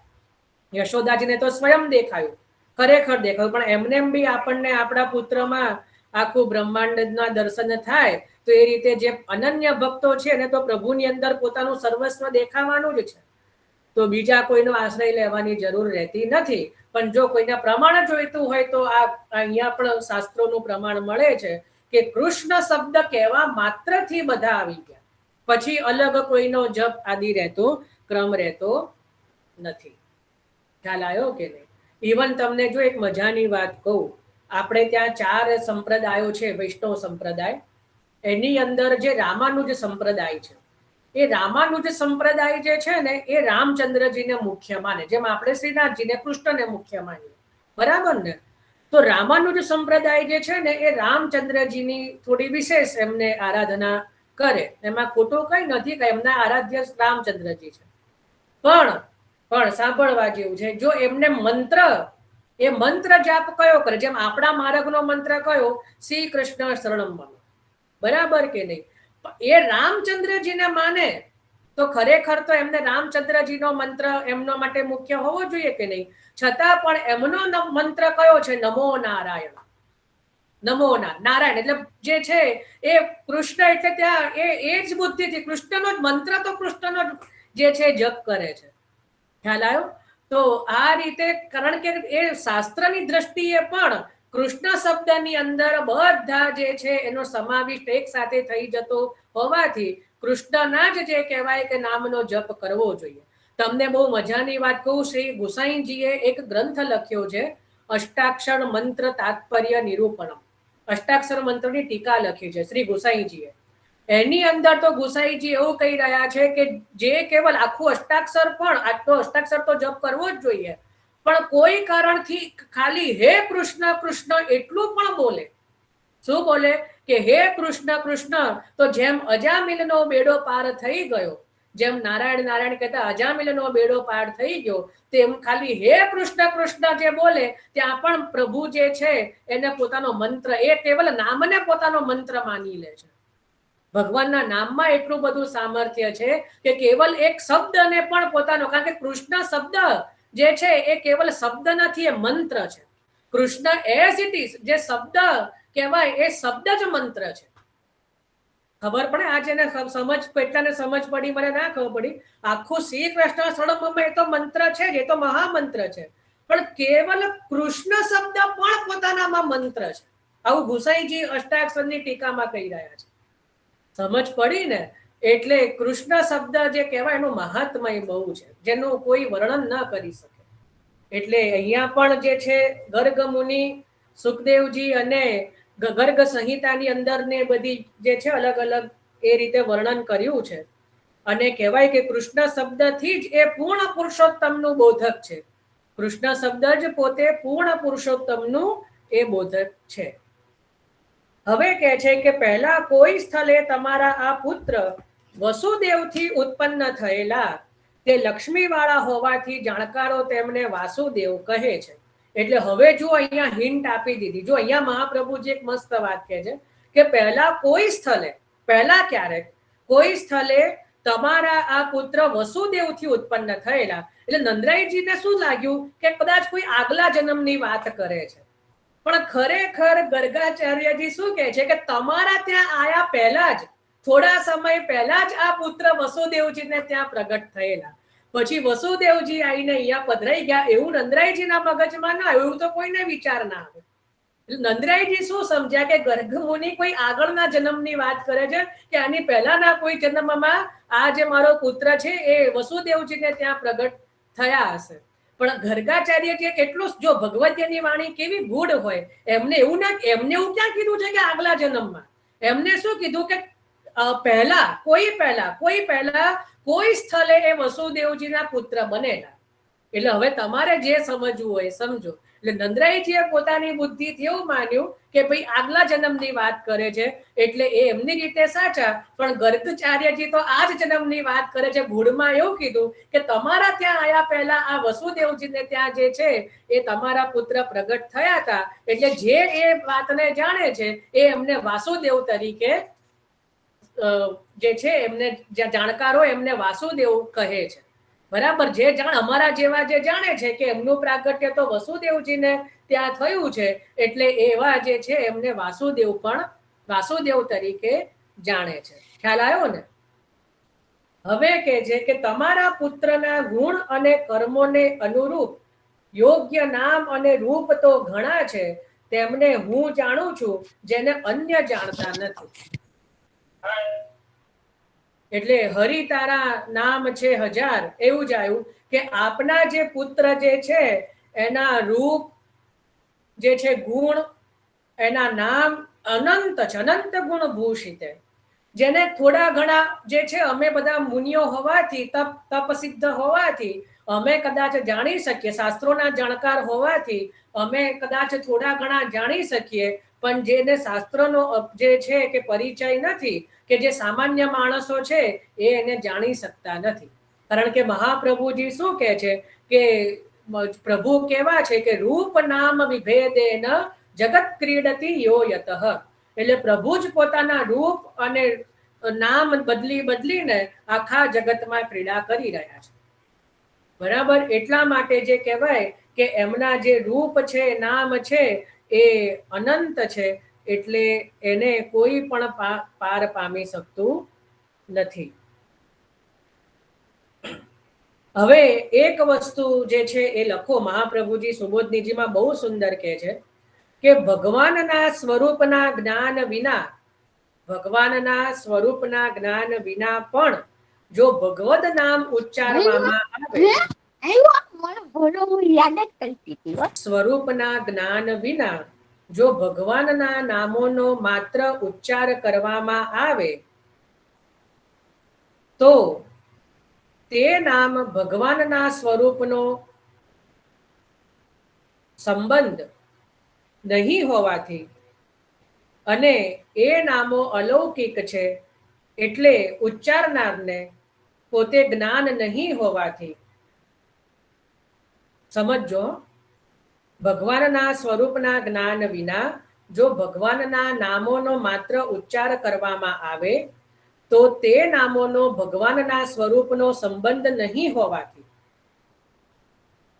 યશોદાજીને તો સ્વયં દેખાયું, ખરેખર દેખાયું, પણ એમને બી આપણને આપણા પુત્રમાં આખું બ્રહ્માંડના દર્શન થાય. તો એ રીતે જે અનન્ય ભક્તો છે એને તો પ્રભુની અંદર પોતાનું સર્વસ્વ દેખાવાનું જ છે. તો બીજા કોઈનો આશ્રય લેવાની જરૂર રહેતી નથી. પણ જો કોઈને પ્રમાણ જોઈતું હોય તો આ અહીંયા પણ શાસ્ત્રોનું પ્રમાણ મળે છે કે કૃષ્ણ શબ્દ કહેવા માત્રથી બધા આવી ગયા, પછી અલગ કોઈનો જપ આદિ રહેતો ક્રમ રહેતો નથી. ખ્યાલ આવ્યો કે નહીં? ઇવન તમને જો એક મજાની વાત કહું, આપણે ત્યાં 4 સંપ્રદાયો છે વૈષ્ણવ સંપ્રદાય. એની અંદર જે રામાનુજ સંપ્રદાય છે, એ રામાનુજ સંપ્રદાય જે છે ને એ રામચંદ્રજીને મુખ્ય માને, જેમ આપણે શ્રીનાથજીને કૃષ્ણને મુખ્ય માનીએ, બરાબર ને? તો રામાનુજ સંપ્રદાય જે છે ને એ રામચંદ્રજીની થોડી વિશેષ એમને આરાધના કરે. એમાં ખોટું કઈ નથી કે એમના આરાધ્ય રામચંદ્રજી છે. પણ સાંભળવા જેવું છે, જો એમને મંત્ર જાપ કયો કરે, જેમ આપણા માર્ગનો મંત્ર કયો, શ્રી કૃષ્ણ શરણમ મમ, બરાબર કે નહીં? એ રામચંદ્રજીને માને તો ખરેખર તો એમને રામચંદ્રજીનો મંત્ર એમનો માટે મુખ્ય હોવો જોઈએ કે નહીં? છતાં પણ એમનો મંત્ર કયો છે? નમો નારાયણ. નમો નારાયણ એટલે જે છે એ કૃષ્ણ, એટલે ત્યાં એ જ બુદ્ધિથી કૃષ્ણનો જ મંત્ર, તો કૃષ્ણનો જે છે જપ કરે છે. ખ્યાલ આવ્યો? તો આ રીતે, કારણ કે એ શાસ્ત્રની દ્રષ્ટિએ પણ કૃષ્ણ શબ્દની અંદર બધા જે છે એનો સમાવિષ્ટ એક સાથે થઈ જતો હોવાથી કૃષ્ણના જ જે કહેવાય કે નામનો જપ કરવો જોઈએ. તમને બહુ મજાની વાત કહું, શ્રી ગુસાઈજીએ એક ગ્રંથ લખ્યો છે, અષ્ટાક્ષર મંત્ર તાત્પર્ય નિરૂપણમ. અષ્ટાક્ષર મંત્રની ટીકા લખી છે શ્રી ગુસાઈજીએ. એની અંદર તો ગુસાઈજી એવું કહી રહ્યા છે કે જે કેવલ આખું અષ્ટાક્ષર, પણ આટલો અષ્ટાક્ષર તો જપ કરવો જ જોઈએ, પણ કોઈ કારણથી ખાલી હે કૃષ્ણ કૃષ્ણ એટલું પણ બોલે. શું બોલે? કે હે કૃષ્ણ કૃષ્ણ. તો જેમ અજામિલનો બેડો પાર થઈ ગયો, જેમ નારાયણ નારાયણ કહેતા અજામિલનો બેડો પાર થઈ ગયો, તેમ ખાલી હે કૃષ્ણ કૃષ્ણ જે બોલે ત્યાં પણ પ્રભુ જે છે એને પોતાનો મંત્ર, એ કેવલ નામને પોતાનો મંત્ર માની લે છે. ભગવાનના નામમાં એટલું બધું સામર્થ્ય છે કે કેવલ એક શબ્દને પણ પોતાનો, કારણ કે કૃષ્ણ શબ્દ જે છે એ કેવલ શબ્દ નથી, એ મંત્ર છે. કૃષ્ણ એઝ ઇટ ઇઝ જે શબ્દ કહેવાય એ શબ્દ જ મંત્ર છે. ખબર પડે? આ જેને સમજ, કેટલાને સમજ પડી, મને ના ખબર પડી. આખું શ્રી કૃષ્ણ શરણમ એ તો મંત્ર છે જ, એ તો મહામંત્ર છે, પણ કેવલ કૃષ્ણ શબ્દ પણ પોતાનામાં મંત્ર છે. આવું ગુસાઈજી અષ્ટાક્ષરની ટીકામાં કહી રહ્યા છે. સમજ પડી ને? એટલે કૃષ્ણ શબ્દ જે કહેવાય એનું મહાત્મય બહુ છે, જેનું કોઈ વર્ણન ન કરી શકે. એટલે અહીંયા પણ જે છે ગર્ગ મુનિ, સુખદેવજી અને ગર્ગ સંહિતાની અંદર ને બધી જે છે અલગ અલગ એ રીતે વર્ણન કર્યું છે. અને કહેવાય કે કૃષ્ણ શબ્દથી જ એ પૂર્ણ પુરુષોત્તમનું બોધક છે. કૃષ્ણ શબ્દ જ પોતે પૂર્ણ પુરુષોત્તમનું એ બોધક છે. હવે કહે છે કે પહેલા કોઈ સ્થળે તમારા આ પુત્ર વસુદેવથી ઉત્પન્ન થયેલા, તે લક્ષ્મીવાળા હોવાથી જાણકારો તેમને વાસુદેવ કહે છે. એટલે હવે જો અહીંયા હિન્ટ આપી દીધી. જો અહીંયા મહાપ્રભુજી એક મસ્ત વાત કહે છે કે પહેલા કોઈ સ્થળે, પહેલા ક્યારેક કોઈ સ્થળે તમારા આ પુત્ર વસુદેવથી ઉત્પન્ન થયેલા. એટલે નંદરાયજીને શું લાગ્યું કે કદાચ કોઈ આગલા જન્મની વાત કરે છે, પણ ખરેખર ગર્ગાચાર્યજી શું કહે છે કે તમારા ત્યાં આયા પહેલા જ, થોડા સમય પહેલા જ આ પુત્ર વસુદેવજીને ત્યાં પ્રગટ થયેલા. પછી વસુદેવજી આવીને અહીંયા પધરાઈ ગયા એવું નંદરાયજીના મગજમાં ના આવ્યું, એવું તો કોઈને વિચાર ના આવે. નંદરાયજી શું સમજ્યા કે ગર્ગ મુનિ કોઈ આગળના જન્મની વાત કરે છે, કે આની પહેલાના કોઈ જન્મમાં આ જે મારો પુત્ર છે એ વસુદેવજીને ત્યાં પ્રગટ થયા હશે. પણ ગર્ગાચાર્યજીએ કેટલું, જો ભગવદ્ગીતાની વાણી કેવી ગૂઢ હોય, એમને એવું ક્યાં કીધું છે કે આગલા જન્મમાં? એમને શું કીધું કે પહેલા કોઈ સ્થળે એ વસુદેવજીના પુત્ર બનેલા. એટલે હવે તમારે જે સમજવું હોય સમજો. એટલે નંદરાયજીએ પોતાની બુદ્ધિથી એવું માન્યું કે ભાઈ આગલા જન્મની વાત કરે છે, એટલે એ એમની રીતે સાચા, પણ ગર્ગાચાર્યજી તો આ જ જન્મની વાત કરે છે. ગૂઢમાં એવું કીધું કે તમારા ત્યાં આયા પહેલા આ વસુદેવજીને ત્યાં જે છે એ તમારા પુત્ર પ્રગટ થયા હતા, એટલે જે એ વાતને જાણે છે એ એમને વાસુદેવ તરીકે જે છે એમને જે જાણકાર હોય એમને વાસુદેવ કહે છે, બરાબર. જે અમારા જેવા જે જાણે છે કે એમનું પ્રાગટ્ય તો વસુદેવજીને ત્યાં થયું છે, એટલે એવા જે છે એમને વાસુદેવ તરીકે જાણે છે. ખ્યાલ આવ્યો ને? હવે કે છે કે તમારા પુત્રના ગુણ અને કર્મોને અનુરૂપ યોગ્ય નામ અને રૂપ તો ઘણા છે, તેમને હું જાણું છું, જેને અન્ય જાણતા નથી. એટલે હરિ તારા નામ છે 1000, એવું જ આવ્યું કે આપના જે પુત્ર જે છે એના રૂપ જે છે, ગુણ, એના નામ અનંત છે, અનંત ગુણ ભૂષિત, જેને થોડા ઘણા જે છે અમે બધા મુનિઓ હોવાથી, તપસિદ્ધ હોવાથી અમે કદાચ જાણી શકીએ, શાસ્ત્રોના જાણકાર હોવાથી અમે કદાચ થોડા ઘણા જાણી શકીએ, પણ જેને શાસ્ત્રનો જે છે કે પરિચય નથી, કે જે સામાન્ય માણસો છે એ એને જાણી શકતા નથી. કારણ કે મહાપ્રભુજી શું કહે છે કે પ્રભુ કેવા છે કે રૂપ નામ વિભેદેન જગત ક્રીડતી યો યતઃ. એટલે પ્રભુ જ પોતાના રૂપ અને નામ બદલીને આખા જગતમાં ક્રીડા કરી રહ્યા છે, બરાબર. એટલા માટે જે કહેવાય કે એમના જે રૂપ છે, નામ છે એ અનંત છે, એટલે એને કોઈ પણ પાર પામી શકતું નથી. હવે એક વસ્તુ જે છે એ લખો, મહાપ્રભુજી સુબોધનીજીમાં બહુ સુંદર કહે છે કે ભગવાનના સ્વરૂપના જ્ઞાન વિના પણ જો ભગવદ નામ ઉચ્ચારવામાં આવે, સ્વરૂપના જ્ઞાન વિના જો ભગવાનના નામોનો માત્ર ઉચ્ચાર કરવામાં આવે તો તે નામ ભગવાનના સ્વરૂપનો સંબંધ નહીં હોવાથી અને એ નામો અલૌકિક છે, એટલે ઉચ્ચારનારને પોતે જ્ઞાન નહીં હોવાથી, સમજો, ભગવાનના સ્વરૂપના જ્ઞાન વિના જો ભગવાનના નામોનો માત્ર ઉચ્ચાર કરવામાં આવે તો તે નામોનો ભગવાનના સ્વરૂપનો સંબંધ નહીં હોવાથી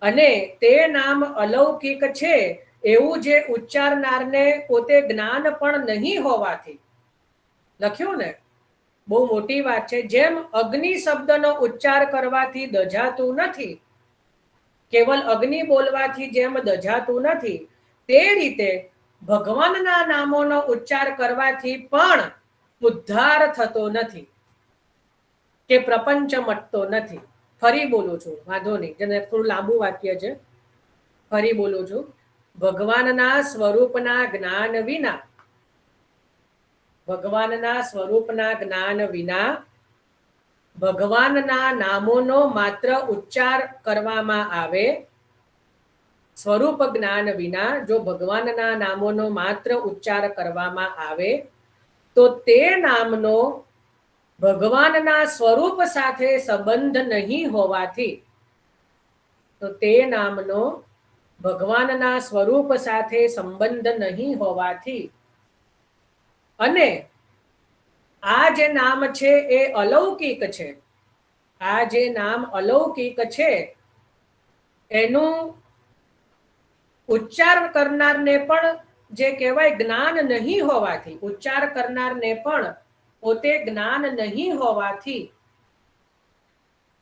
અને તે નામ અલૌકિક છે એવું જે ઉચ્ચારનારને પોતે જ્ઞાન પણ નહીં હોવાથી, લખ્યું ને, બહુ મોટી વાત છે. જેમ અગ્નિ શબ્દનો ઉચ્ચાર કરવાથી દજાતું નથી, કેવલ અગ્નિ બોલવાથી જેમ દજાતું નથી, તે રીતે ભગવાનના નામોનો ઉચ્ચાર કરવાથી પણ ઉદ્ધાર થતો નથી કે પ્રપંચ મટતો નથી. ફરી બોલું છું, વાંધો નહીં, જેને થોડું લાંબુ વાક્ય છે, ફરી બોલું છું. ભગવાનના સ્વરૂપના જ્ઞાન વિના ભગવાનના નામોનો માત્ર ઉચ્ચાર કરવામાં આવે, સ્વરૂપ જ્ઞાન વિના જો ભગવાનના નામોનો માત્ર ઉચ્ચાર કરવામાં આવે તો તે નામનો ભગવાનના સ્વરૂપ સાથે સંબંધ નહીં હોવાથી, તો તે નામનો ભગવાનના સ્વરૂપ સાથે સંબંધ નહીં હોવાથી અને આ જે નામ છે એ અલૌકિક છે, આ જે નામ અલૌકિક છે એનું ઉચ્ચાર કરનારને પણ જે કહેવાય જ્ઞાન નહીં હોવાથી, ઉચ્ચાર કરનારને પણ પોતે જ્ઞાન નહીં હોવાથી,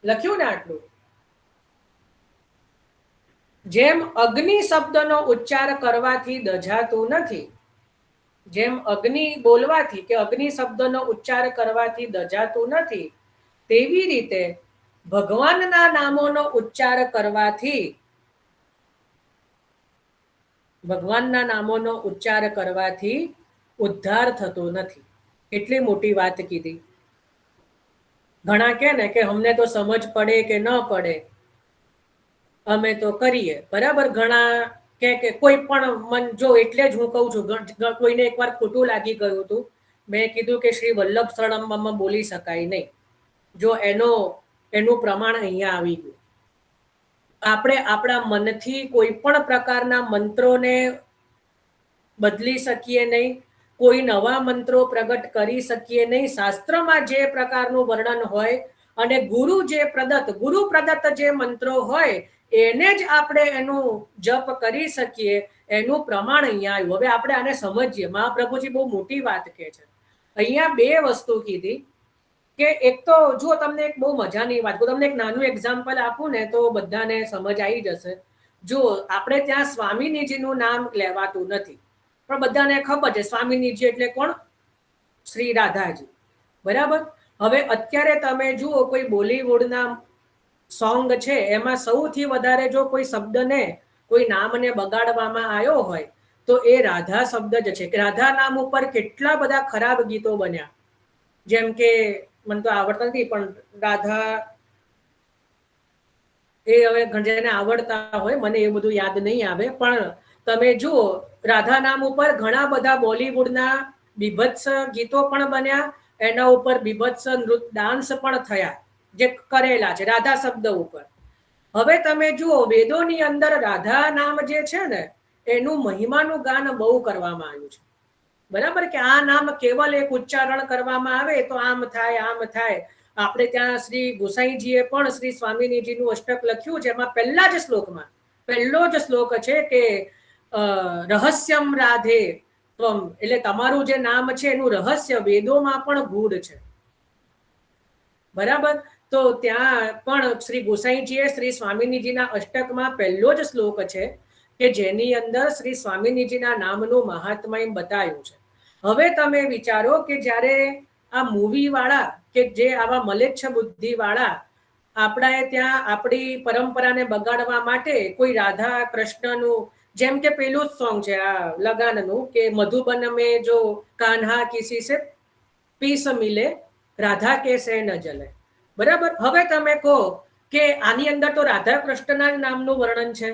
લખ્યું ને આટલું, જેમ અગ્નિ શબ્દનો ઉચ્ચાર કરવાથી દજાતું નથી, જેમ અગ્નિ બોલવાથી કે અગ્નિ શબ્દનો ઉચ્ચાર કરવાથી દજાતું નથી, તેવી રીતે ભગવાનના નામોનો ઉચ્ચાર કરવાથી ઉદ્ધાર થતો નથી. કેટલી મોટી વાત કીધી. ઘણા કહે ને કે અમને તો સમજ પડે કે ન પડે અમે તો કરીએ, બરાબર. ઘણા કે કોઈ પણ મન જો, એટલે જ હું કહું છું, કોઈને એકવાર ખોટું લાગી ગયું હતું, મેં કીધું કે શ્રી વલ્લભ શરણમમાં બોલી શકાય નહીં, જો એનું પ્રમાણ અહીંયા આવી ગયું. આપણે આપણા મનથી કોઈ પણ પ્રકારના મંત્રોને બદલી શકીએ નહીં, કોઈ નવા મંત્રો પ્રગટ કરી શકીએ નહીં. શાસ્ત્રમાં જે પ્રકારનું વર્ણન હોય અને ગુરુ પ્રદત્ત જે મંત્રો હોય એને જ આપણે એનું જપ કરી શકીએ, એનું પ્રમાણ અહીંયા આવ્યું. હવે આપણે આને સમજીએ. મહાપ્રભુજી બહુ મોટી વાત કહે છે. અહીંયા બે વસ્તુ કીધી કે એક તો જો તમને એક બહુ મજાની વાત, તમને એક નાનું એક્ઝામ્પલ આપું ને તો બધાને સમજ આવી જશે. જો આપણે ત્યાં સ્વામિનીજીનું નામ લેવાતું નથી, પણ બધાને ખબર છે સ્વામિનીજી એટલે કોણ? શ્રી રાધાજી. બરાબર. હવે અત્યારે તમે જુઓ કોઈ બોલીવુડના સોંગ છે એમાં સૌથી વધારે જો કોઈ શબ્દને કોઈ નામને બગાડવામાં આવ્યો હોય તો એ રાધા શબ્દ જ છે. રાધા નામ ઉપર કેટલા બધા ખરાબ ગીતો બન્યા. જેમ કે મને તો આવડતા નથી પણ રાધા, એ હવે જેને આવડતા હોય, મને એ બધું યાદ નહીં આવે, પણ તમે જુઓ રાધા નામ ઉપર ઘણા બધા બોલીવુડના બીભત્સ ગીતો પણ બન્યા, એના ઉપર બીભત્સ ડાન્સ પણ થયા જે કરેલા છે રાધા શબ્દ ઉપર. હવે તમે જુઓ વેદોની અંદર રાધા નામ જે છે ને એનું મહિમાનું ગાન બહુ કરવામાં આવ્યું છે. બરાબર કે આ નામ કેવલ એક ઉચ્ચારણ કરવામાં આવે તો આમ થાય આમ થાય. આપણે ત્યાં શ્રી ગોસાઈજીએ પણ શ્રી સ્વામિનીજીનું અષ્ટક લખ્યું છે. એમાં પહેલા જ શ્લોકમાં પહેલો જ શ્લોક છે કે રહસ્યમ રાધે ત્વમ, એટલે તમારું જે નામ છે એનું રહસ્ય વેદોમાં પણ ગૂઢ છે. બરાબર. તો ત્યાં પણ શ્રી ગોસાઈજીએ શ્રી સ્વામિનીજીના અષ્ટકમાં પહેલો જ શ્લોક છે કે જેની અંદર શ્રી સ્વામિનીજીના નામનું મહાત્મય બતાવ્યું છે. હવે તમે વિચારો કે જ્યારે આ મૂવી વાળા કે જે આવા મલેચ્છ બુદ્ધિ વાળા આપણા ત્યાં આપણી પરંપરાને બગાડવા માટે કોઈ રાધા કૃષ્ણનું, જેમ કે પેલું જ સોંગ છે આ લગાનનું કે મધુબન મેં જો કાન્હા કિસી સે પીસ મિલે રાધા કે સે ન જલે. બરાબર. હવે તમે કહો કે આની અંદર તો રાધા કૃષ્ણના નામનું વર્ણન છે,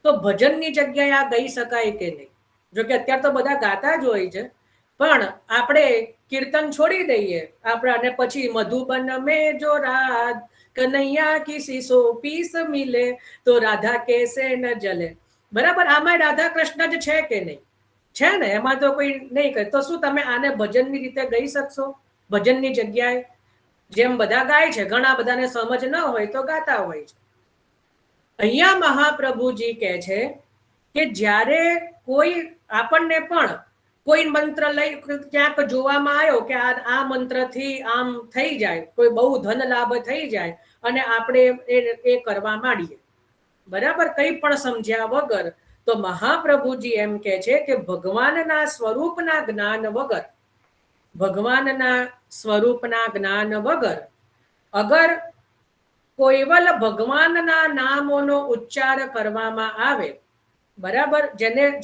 તો ભજનની જગ્યાએ આ ગઈ શકાય કે નહીં? જો કે અત્યારે તો બધા ગાતા જ હોય છે, પણ આપણે કીર્તન છોડી દઈએ આપણે અને પછી મધુબન મેં જો રાધ કનૈયા કિસી સો પીસ મિલે તો રાધા કેસે ન જલે. બરાબર. આમાં રાધા કૃષ્ણ જ છે કે નહીં? છે ને, એમાં તો કોઈ નહીં કરે. તો શું તમે આને ભજનની રીતે ગઈ શકશો? ભજનની જગ્યાએ જેમ બધા ગાય છે, ઘણા બધાને સમજ ન હોય તો ગાતા હોય છે. અહીંયા મહાપ્રભુજી કહે છે કે જ્યારે કોઈ આપણને પણ કોઈ મંત્ર લઈ ક્યાંક જોવામાં આવ્યો કે આ મંત્રથી આમ થઈ જાય, કોઈ બહુ ધન લાભ થઈ જાય અને આપણે એ કરવા માંડીએ. બરાબર. કંઈ પણ સમજ્યા વગર. તો મહાપ્રભુજી એમ કે છે કે ભગવાનના સ્વરૂપના જ્ઞાન વગર, ભગવાનના સ્વરૂપના જ્ઞાન વગર અગર કોઈવલ ભગવાનના નામોનો ઉચ્ચાર કરવામાં આવે, બરાબર,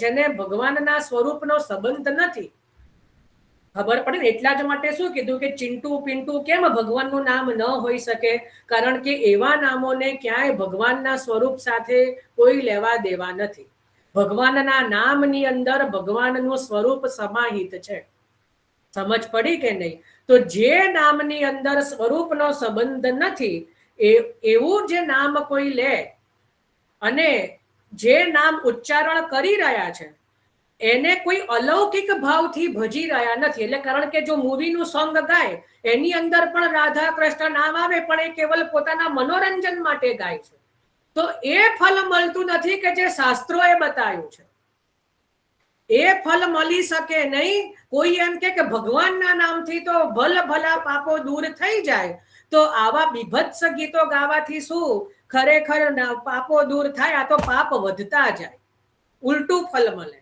જેને ભગવાનના સ્વરૂપનો સંબંધ નથી, ખબર પડે ને એટલા જ માટે શું કીધું કે ચિંટુ પિન્ટુ કેમ ભગવાનનું નામ ન હોઈ શકે? કારણ કે એવા નામોને ક્યાંય ભગવાનના સ્વરૂપ સાથે કોઈ લેવા દેવા નથી. ભગવાનના નામની અંદર ભગવાનનું સ્વરૂપ સમાહિત છે. સમજ પડી કે નહીં? તો જે નામની અંદર સ્વરૂપનો સંબંધ નથી એવું જે નામ કોઈ લે અને જે નામ ઉચ્ચારણ કરી રહ્યા છે એને કોઈ અલૌકિક ભાવથી ભજી રહ્યા નથી. એટલે કારણ કે જો મૂવીનું સોંગ ગાય એની અંદર પણ રાધા કૃષ્ણ નામ આવે પણ એ કેવલ પોતાના મનોરંજન માટે ગાય છે, તો એ ફલ મળતું નથી કે જે શાસ્ત્રોએ બતાવ્યું છે. એ ફલ મળી શકે નહીં. કોઈ એમ કે ભગવાનના નામથી તો ભલા પાપો દૂર થઈ જાય, તો આવા બીભત્સ ગીતો ગાવાથી શું ખરેખર પાપો દૂર થાય? આ તો પાપ વધતા જાય, ઉલટું ફલ મળે.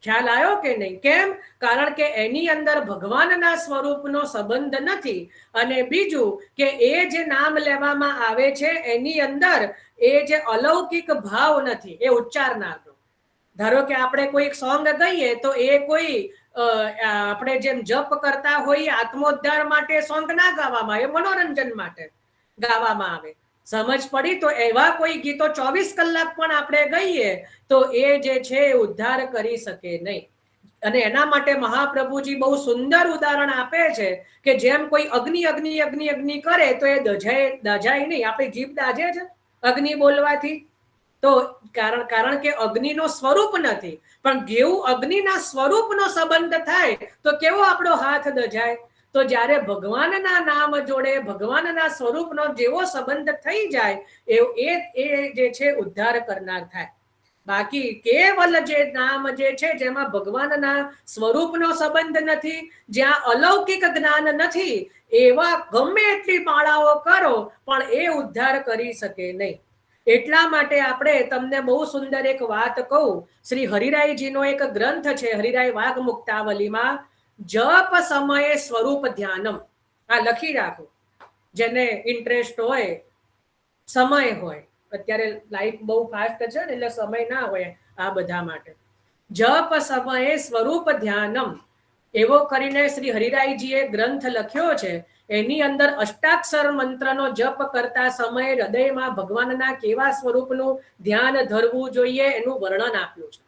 ખ્યાલ આવ્યો કે નહીં? કેમ? કારણ કે એની અંદર ભગવાનના સ્વરૂપનો સંબંધ નથી. અને બીજું કે એ જે નામ લેવામાં આવે છે એની અંદર એ જે અલૌકિક ભાવ નથી એ ઉચ્ચારનારનો. ધારો કે આપણે કોઈ સોંગ ગઈએ તો એ કોઈ આપણે જેમ જપ કરતા હોઈએ આત્મોદ્ધાર માટે સોંગ ના ગાવામાં આવે, મનોરંજન માટે ગાવામાં આવે. સમજ પડી? તો એવા કોઈ ગીતો 24 કલાક પણ આપણે ગઈએ તો એ જે છે ઉદ્ધાર કરી શકે નહીં. અને એના માટે મહાપ્રભુજી બહુ સુંદર ઉદાહરણ આપે છે કે જેમ કોઈ અગ્નિ અગ્નિ અગ્નિ અગ્નિ કરે તો એ દજાય નહીં. આપણી જીભ દાજે છે અગ્નિ બોલવાથી? તો કારણ કે અગ્નિનો સ્વરૂપ નથી, પણ જેવું અગ્નિના સ્વરૂપનો સંબંધ થાય તો કેવો આપણો હાથ દજાય. તો જ્યારે ભગવાનના નામ જોડે ભગવાનના સ્વરૂપનો જેવો સંબંધ થઈ જાય એ જે છે ઉદ્ધાર કરનાર થાય. બાકી કેવલ જે નામ જે છે જેમાં ભગવાનના સ્વરૂપનો સંબંધ નથી, જ્યાં અલૌકિક જ્ઞાન નથી, એવા ગમે એટલી માળાઓ કરો પણ એ ઉદ્ધાર કરી શકે નહીં. એટલા માટે આપણે તમને બહુ સુંદર એક વાત કહું. શ્રી હરિરાયજીનો એક ગ્રંથ છે, હરિરાય વાઘ મુક્તાવલીમાં, જપ સમયે સ્વરૂપ ધ્યાનમ. આ લખી રાખો, જેને ઇન્ટરેસ્ટ હોય, સમય હોય. અત્યારે લાઈફ બહુ ફાસ્ટ છે ને, એટલે સમય ના હોય આ બધા માટે. જપ સમયે સ્વરૂપ ધ્યાનમ એવો કરીને શ્રી હરિરાયજીએ ગ્રંથ લખ્યો છે. એની અંદર અષ્ટાક્ષર મંત્રનો જપ કરતા સમયે હૃદયમાં ભગવાનના કેવા સ્વરૂપનું ધ્યાન ધરવું જોઈએ એનું વર્ણન આપ્યું છે.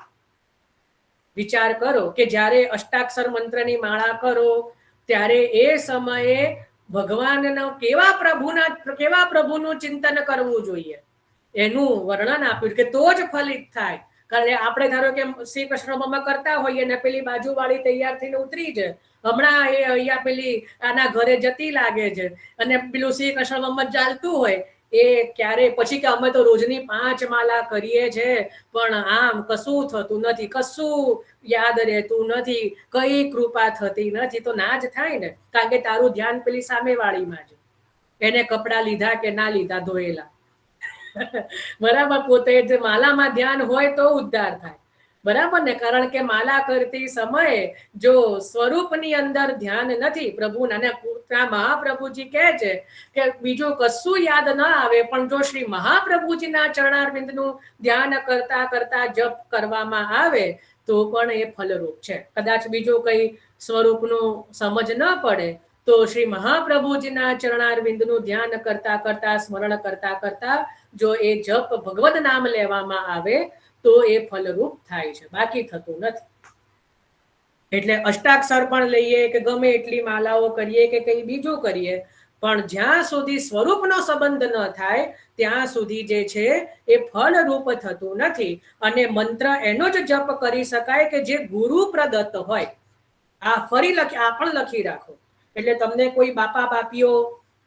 વિચાર કરો કે જ્યારે અષ્ટાક્ષર મંત્રની માળા કરો ત્યારે એ સમયે ભગવાનનો કેવા પ્રભુનું ચિંતન કરવું જોઈએ એનું વર્ણન આપ્યું કે તો જ ફલિત થાય. કારણ આપણે ધારો કે શ્રી કૃષ્ણ કરતા હોઈએ ને પેલી બાજુવાળી તૈયાર થઈને ઉતરી છે, હમણાં એ અહીંયા પેલી આના ઘરે જતી લાગે છે અને પેલું શ્રી કૃષ્ણ ચાલતું હોય એ ક્યારે પછી કે અમે તો રોજની 5 માલા કરીએ છે પણ આમ કશું થતું નથી, કશું યાદ રહેતું નથી, કઈ કૃપા થતી નથી. તો ના જ થાય ને, કારણ કે તારું ધ્યાન પેલી સામેવાળીમાં છે, એને કપડા લીધા કે ના લીધા ધોયેલા. બરાબર, પોતે માલામાં ધ્યાન હોય તો ઉદ્ધાર થાય. બરાબર ને, કારણ કે માલા કરતી સમયે જો સ્વરૂપની અંદર ધ્યાન નથી પ્રભુના, અને મહાપ્રભુજી કહે છે કે બીજું કશું યાદ ના આવે પણ જો શ્રી મહાપ્રભુજીના ચરણારવિંદનું ધ્યાન કરતા કરતા જપ કરવામાં આવે તો પણ એ ફલરૂપ છે. કદાચ બીજું કઈ સ્વરૂપનું સમજ ન પડે તો શ્રી મહાપ્રભુજીના ચરણારવિંદનું ધ્યાન કરતા કરતા સ્મરણ કરતા કરતા જો એ જપ ભગવદ નામ લેવામાં આવે તો એ ફલરૂપ થાય છે, બાકી થતું નથી. એટલે અષ્ટાક્ષર પણ લઈએ કે ગમે એટલી માલાઓ કરીએ કે કંઈ બીજું કરીએ પણ જ્યાં સુધી સ્વરૂપનો સંબંધ ન થાય ત્યાં સુધી જે છે એ ફલરૂપ થતું નથી. અને મંત્ર એનો જ જપ કરી શકાય કે જે ગુરુ પ્રદત્ત હોય. આ ફરી આ પણ લખી રાખો. એટલે તમને કોઈ બાપા બાપીઓ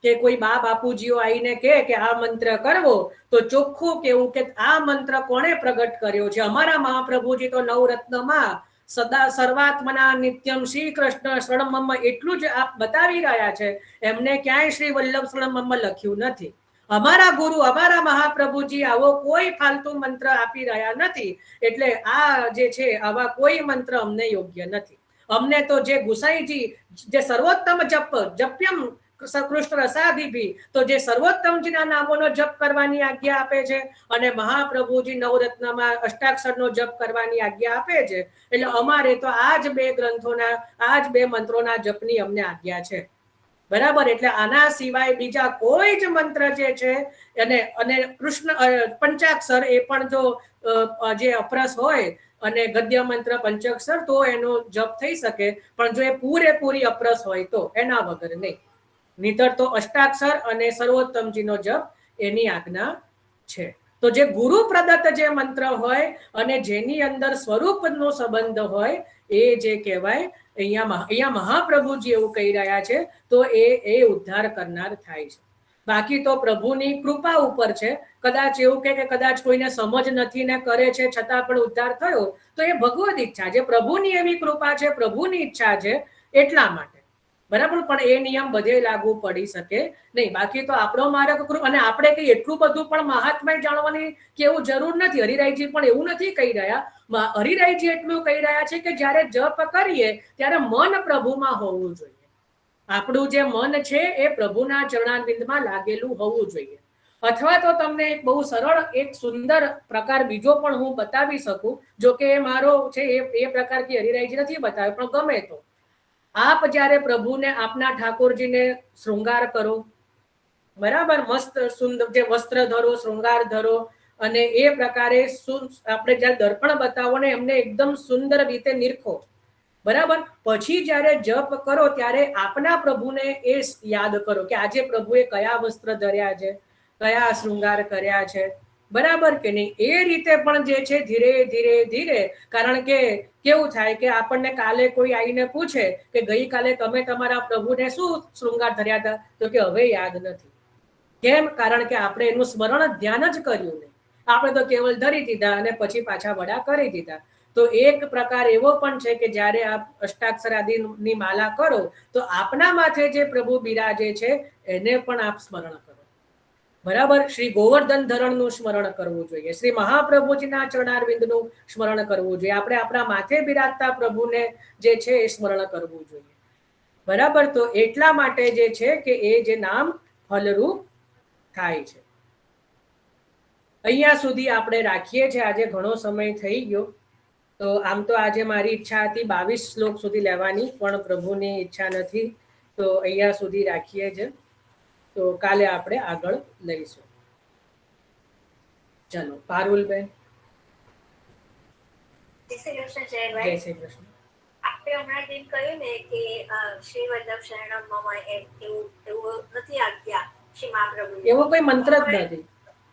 કે કોઈ બા બાપુજીઓ આવીને કહે કે આ મંત્ર કરવો તો ચોખ્ખું કેવું કે આ મંત્ર કોણે પ્રગટ કર્યો છે. અમારા મહાપ્રભુજી તો નવરત્નમાં સદા સર્વાત્મના નિત્યમ શ્રી કૃષ્ણ શરણમમ એટલું જ આપ બતાવી રહ્યા છે, એમને ક્યાંય શ્રી વલ્લભ શરણમમ લખ્યું નથી. અમારા ગુરુ અમારા મહાપ્રભુજી આવો કોઈ ફાલતુ મંત્ર આપી રહ્યા નથી. એટલે આ જે છે આવા કોઈ મંત્ર અમને યોગ્ય નથી. અમને તો જે ગુસાઈજી જે સર્વોત્તમ જપ્યમ કૃષ્ણ રસાદિભી, તો જે સર્વોત્તમજીના નામોનો જપ કરવાની આજ્ઞા આપે છે અને મહાપ્રભુજી નવરત્નમાં અષ્ટાક્ષરનો જપ કરવાની આજ્ઞા આપે છે. એટલે અમારે તો આ જ 2 ગ્રંથોના આ જ 2 મંત્રોના જપની અમને આજ્ઞા છે. બરાબર, એટલે આના સિવાય બીજા કોઈ જ મંત્ર જે છે અને કૃષ્ણ પંચાક્ષર એ પણ જો જે અપરસ હોય અને ગદ્ય મંત્ર પંચાક્ષર તો એનો જપ થઈ શકે, પણ જો એ પૂરેપૂરી અપરસ હોય તો એના વગર નહીં. નહીતર તો અષ્ટાક્ષર અને સર્વોત્તમજીનો જપ એની આજ્ઞા છે. તો જે ગુરુ પ્રદત્ત જે મંત્ર હોય અને જેની અંદર સ્વરૂપનો સંબંધ હોય એ જે કહેવાય અહીંયા મહાપ્રભુજી એવું કહી રહ્યા છે તો એ ઉદ્ધાર કરનાર થાય છે. બાકી તો પ્રભુની કૃપા ઉપર છે. કદાચ એવું કે કદાચ કોઈને સમજ નથી ને કરે છે છતાં પણ ઉદ્ધાર થયો તો એ ભગવદ ઈચ્છા છે, પ્રભુની એવી કૃપા છે, પ્રભુની ઈચ્છા છે એટલા માટે. બરાબર, પણ એ નિયમ બધે લાગુ પડી શકે નહીં. બાકી તો આપણો માર્ગ અને આપણે કઈ એટલું બધું પણ મહાત્મા જાણવાની કેવું જરૂર નથી. હરિરાયજી પણ એવું નથી કહી રહ્યા. હરિરાયજી એટલું કહી રહ્યા છે કે જ્યારે જપ કરીએ ત્યારે મન પ્રભુમાં હોવું જોઈએ. આપણું જે મન છે એ પ્રભુના ચરણારવિંદમાં લાગેલું હોવું જોઈએ. અથવા તો તમને એક બહુ સરળ એક સુંદર પ્રકાર બીજો પણ હું બતાવી શકું, જો કે મારો છે એ પ્રકારથી હરિરાયજી નથી બતાવ્યો પણ ગમે તો આપ જ્યારે પ્રભુને આપના ઠાકોરજીને શૃંગાર કરો, બરાબર, મસ્ત સુંદર જે વસ્ત્ર ધરો, શૃંગાર ધરો અને એ પ્રકારે આપણે જ્યારે દર્પણ બતાવો ને એમને એકદમ સુંદર રીતે નિરખો, બરાબર. પછી જ્યારે જપ કરો ત્યારે આપના પ્રભુને એ યાદ કરો કે આજે પ્રભુએ કયા વસ્ત્ર ધર્યા છે, કયા શૃંગાર કર્યા છે, બરાબર કે નહીં? એ રીતે પણ જે છે ધીરે ધીરે ધીરે, કારણ કે કેવું થાય કે આપણને કાલે કોઈ આવીને પૂછે કે ગઈકાલે તમે તમારા પ્રભુને શું શૃંગાર ધર્યા હતા, તો કે હવે યાદ નથી. કેમ? કારણ કે આપણે એનું સ્મરણ ધ્યાન જ કર્યું નહીં. આપણે તો કેવલ ધરી દીધા અને પછી પાછા વડા કરી દીધા. તો એક પ્રકાર એવો પણ છે કે જ્યારે આપ અષ્ટાક્ષર આદિની માલા કરો તો આપના માથે જે પ્રભુ બિરાજે છે એને પણ આપ સ્મરણ કરો. બરાબર? શ્રી ગોવર્ધન ધરણનું સ્મરણ કરવું જોઈએ, શ્રી મહાપ્રભુજીના ચરણારવિંદનું સ્મરણ કરવું જોઈએ. આપણે આપણા માથે બિરાજતા પ્રભુને જે છે એ સ્મરણ કરવું જોઈએ. બરાબર? તો એટલા માટે જે છે કે એ જે નામ ફલરૂપ થાય છે. અહીંયા સુધી આપણે રાખીએ છીએ. આજે ઘણો સમય થઈ ગયો. તો આમ તો આજે મારી ઈચ્છા હતી 22 શ્લોક સુધી લેવાની, પણ પ્રભુની ઈચ્છા નથી, તો અહીંયા સુધી રાખીએ છે. તો કાલે આપણે આગળ લઈશું. ચલો પારુલબેન. જય શ્રી કૃષ્ણ જય જયભાઈ. શ્રી કૃષ્ણ. આપણે હમણાં જેમ કહ્યું ને કે શ્રી વલ્લભ શરણમ એવું નથી આજ્ઞા શ્રી મહાપ્રભુ. એવો કોઈ મંત્ર જ નથી.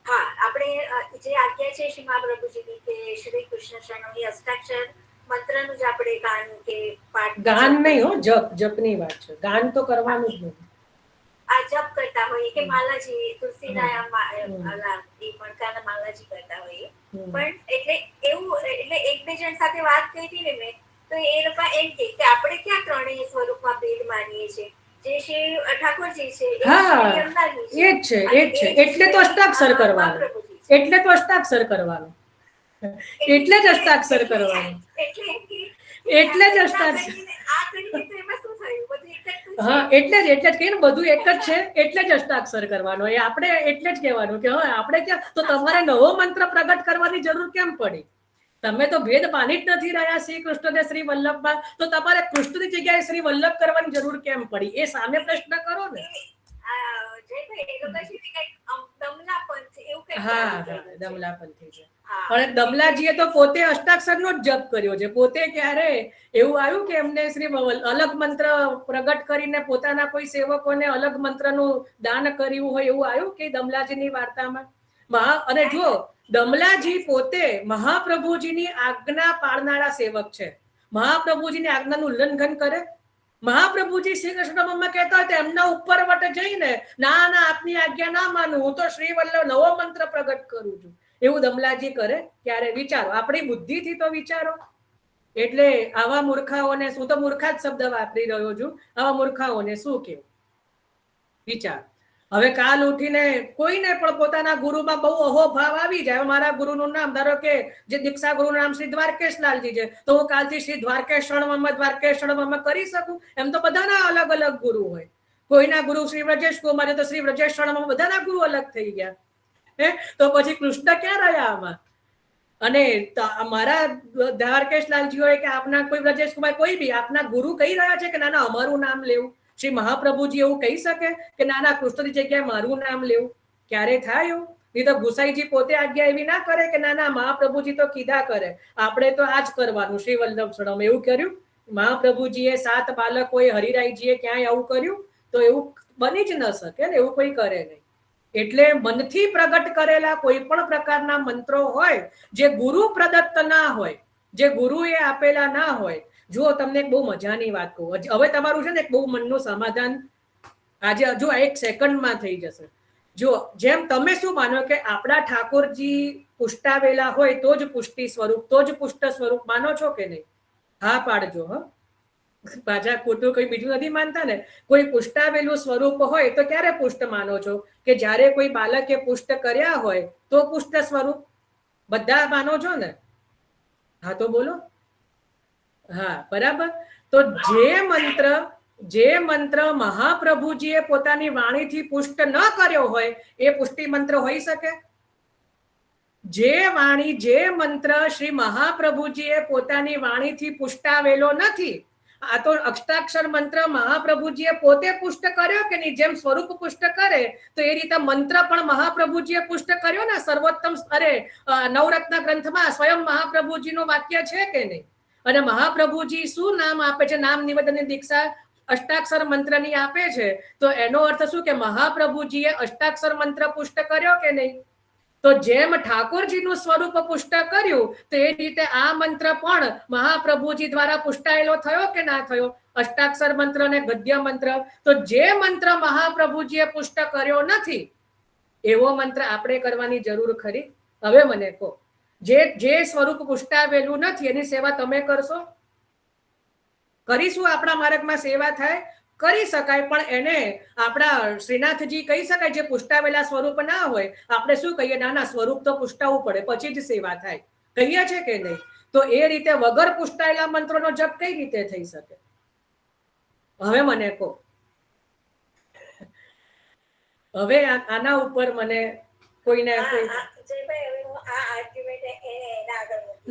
હા, આપણે જે આજ્ઞા છે શ્રી મહાપ્રભુજીની કે શ્રી કૃષ્ણ શરણમ એ અષ્ટાક્ષર મંત્રનું જ આપણે ગાન કે પાઠ. ગાન નહીં હો, જપની વાત છે. ગાન તો કરવાનું જ નથી. આ જપ કરતા હોઈએ કે માલાજી તુલસીના મણકાના માલાજી કરતા હોઈએ. પણ એટલે એવું એટલે એક બે જણ સાથે વાત કરી હતી ને મેં, તો એ લોકો એમ કે આપણે ક્યાં ત્રણેય સ્વરૂપમાં ભેદ માનીએ છીએ. જે શ્રી ઠાકોરજી છે એ જ છે. એટલે તો અષ્ટાક્ષર કરવાનું. એટલે તો અષ્ટાક્ષર કરવાનું. એટલે જ અષ્ટાક્ષર કરવાનું. એટલે જ અષ્ટાક્ષર. હા, એટલે જ કે બધું એક જ છે, એટલે જ અષ્ટાક્ષર કરવાનો. એ આપણે એટલે જ કહેવાનું કે હા આપણે ક્યાં, તો તમારે નવો મંત્ર પ્રગટ કરવાની જરૂર કેમ પડી? તમે તો ભેદ માની જ નથી રહ્યા શ્રી કૃષ્ણ ને શ્રી વલ્લભમાં, તો તમારે કૃષ્ણની જગ્યાએ શ્રી વલ્લભ કરવાની જરૂર કેમ પડી? એ સામે પ્રશ્ન કરો ને. હા, દમલાપંથી છે. પણ દમલાજીએ તો પોતે અષ્ટાક્ષરનો જ જપ કર્યો છે. પોતે ક્યારે એવું આવ્યું કે એમને શ્રી અલગ મંત્ર પ્રગટ કરીને પોતાના કોઈ સેવકોને અલગ મંત્રનું દાન કર્યું હોય એવું આવ્યું કે દમલાજીની વાર્તામાં? અને જો દમલાજી પોતે મહાપ્રભુજીની આજ્ઞા પાળનારા સેવક છે. મહાપ્રભુજીની આજ્ઞાનું ઉલ્લંઘન કરે? મહાપ્રભુજી શ્રી કૃષ્ણમાં કહેતા હોય તો એમના ઉપર વટે જઈને ના આપની આજ્ઞા ના માનું, હું તો શ્રી વલ્લભ નવો મંત્ર પ્રગટ કરું છું, એવું દમલાજી કરે? ક્યારે? વિચારો, આપણી બુદ્ધિથી તો વિચારો. એટલે આવા મૂર્ખાઓને, હું તો મૂર્ખા જ શબ્દ વાપરી રહ્યો છું, આવા મૂર્ખાઓને શું કેવું? વિચાર. હવે કાલ ઉઠીને કોઈને પણ પોતાના ગુરુમાં બહુ અહોભાવ આવી જાય. મારા ગુરુનું નામ ધારો કે જે દીક્ષા ગુરુનું નામ શ્રી દ્વારકેશ લાલજી છે, તો હું કાલથી શ્રી દ્વારકેશણમાં કરી શકું? એમ તો બધાના અલગ અલગ ગુરુ હોય. કોઈના ગુરુ શ્રી વ્રજેશ કુમાર છે, તો શ્રી વ્રજેશ શરણમાં બધાના ગુરુ અલગ થઈ ગયા. તો પછી કૃષ્ણ ક્યાં રહ્યા આમાં? અને મારા દ્વારકેશ લાલજી હોય કે આપના કોઈ વ્રજેશ કુમાર, કોઈ બી આપના ગુરુ કહી રહ્યા છે કે ના અમારું નામ લેવું? શ્રી મહાપ્રભુજી એવું કહી શકે કે ના કૃષ્ણની જગ્યાએ મારું નામ લેવું? ક્યારે થાય એવું? નહીં તો ગુસાઈજી પોતે આજ્ઞા એવી ના કરે કે ના મહાપ્રભુજી તો કીધા કરે, આપણે તો આ જ કરવાનું. શ્રી વલ્લભ શરણમ એવું કર્યું? મહાપ્રભુજીએ 7 બાળકોએ હરિરાયજીએ ક્યાંય આવું કર્યું? તો એવું બની જ ન શકે ને, એવું કોઈ કરે નહીં. એટલે મનથી પ્રગટ કરેલા કોઈ પણ પ્રકારના મંત્રો હોય જે ગુરુ પ્રદત્ત ના હોય, જે ગુરુએ આપેલા ના હોય. જો તમને એક બહુ મજાની વાત કહું, હવે તમારું છે ને એક બહુ મનનું સમાધાન આજે જો 1 સેકન્ડમાં થઈ જશે. જો જેમ તમે શું માનો કે આપણા ઠાકોરજી પુષ્ટાવેલા હોય તો જ પુષ્ટિ સ્વરૂપ, તો જ પુષ્ટ સ્વરૂપ માનો છો કે નહીં? હા પાડજો. હ પાછા ખોટું કઈ બીજું નથી માનતા ને. કોઈ પુષ્ટાવેલું સ્વરૂપ હોય તો ક્યારે પુષ્ટ માનો છો? કે જ્યારે કોઈ બાળકે પુષ્ટ કર્યા હોય તો પુષ્ટ સ્વરૂપ બધા માનો છો ને? હા તો બોલો. હા બરાબર. તો જે મંત્ર મહાપ્રભુજીએ પોતાની વાણીથી પુષ્ટ ન કર્યો હોય એ પુષ્ટિ મંત્ર હોઈ શકે? જે મંત્ર શ્રી મહાપ્રભુજીએ પોતાની વાણીથી પુષ્ટાવેલો નથી, આ તો અષ્ટાક્ષર મંત્ર મહાપ્રભુજીએ પોતે પુષ્ટ કર્યો કે નહીં? જેમ સ્વરૂપ પુષ્ટ કરે તો એ રીતે મંત્ર પણ મહાપ્રભુજીએ પુષ્ટ કર્યો ને. સર્વોત્તમ નવરત્ન ગ્રંથમાં સ્વયં મહાપ્રભુજીનું વાક્ય છે કે નહીં? અને મહાપ્રભુજી શું નામ આપે છે? નામ નિવેદનની દીક્ષા અષ્ટાક્ષર મંત્રની આપે છે. તો એનો અર્થ શું કે મહાપ્રભુજીએ અષ્ટાક્ષર મંત્ર પુષ્ટ કર્યો કે નહીં? તો જેમ ઠાકોરજીનું સ્વરૂપ પુષ્ટ કર્યું તો એ રીતે આ મંત્ર પણ મહાપ્રભુજી દ્વારા પુષ્ટાયેલો થયો કે ના થયો? અષ્ટાક્ષર મંત્ર અને ગદ્ય મંત્ર. તો જે મંત્ર મહાપ્રભુજીએ પુષ્ટ કર્યો નથી એવો મંત્ર આપણે કરવાની જરૂર ખરી? હવે મને કહો, જે સ્વરૂપ પુષ્ટાવેલું નથી એની સેવા તમે કરશો? કરીશું? આપણા માર્ગમાં સેવા થાય? કરી શકાય, પણ એને આપણા શ્રીનાથજી કહી શકાય જે પુષ્ટાવેલા સ્વરૂપ ના હોય આપણે શું કહીએ? ના, સ્વરૂપ તો પુષ્ટાવવું પડે પછી જ સેવા થાય, કહીએ છે કે નહીં? તો એ રીતે વગર પુષ્ટાયેલા મંત્રોનો જપ કઈ રીતે થઈ શકે? હવે મને કહો. હવે આના ઉપર મને કોઈને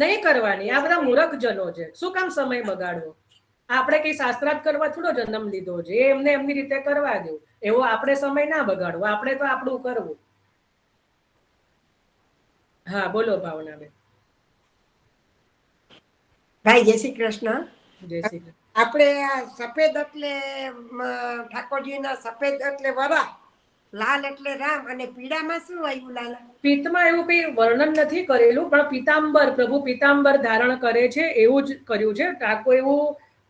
નહીં કરવાની. આ બધા મૂર્ખજનો છે. શું કામ સમય બગાડવો? આપણે કઈ શાસ્ત્રાર્થ કરવા થોડો જન્મ લીધો છે. એમને એમની રીતે કરવા દો. એવો આપણે સમય ના બગાડવો. આપણે તો આપણું કરવું. હા, બોલો ભાવનાબેન. ભાઈ જય શ્રી કૃષ્ણ. જય શ્રી કૃષ્ણ. આપણે આ સફેદ એટલે ઠાકોરજીના સફેદ એટલે વરા, લાલ એટલે રામ, અને પીળામાં શું આવ્યું લાલા? પિત્તમાં એવું કઈ વર્ણન નથી કરેલું, પણ પીતાંબર, પ્રભુ પીતાંબર ધારણ કરે છે એવું જ કર્યું છે. ઠાકોર એવું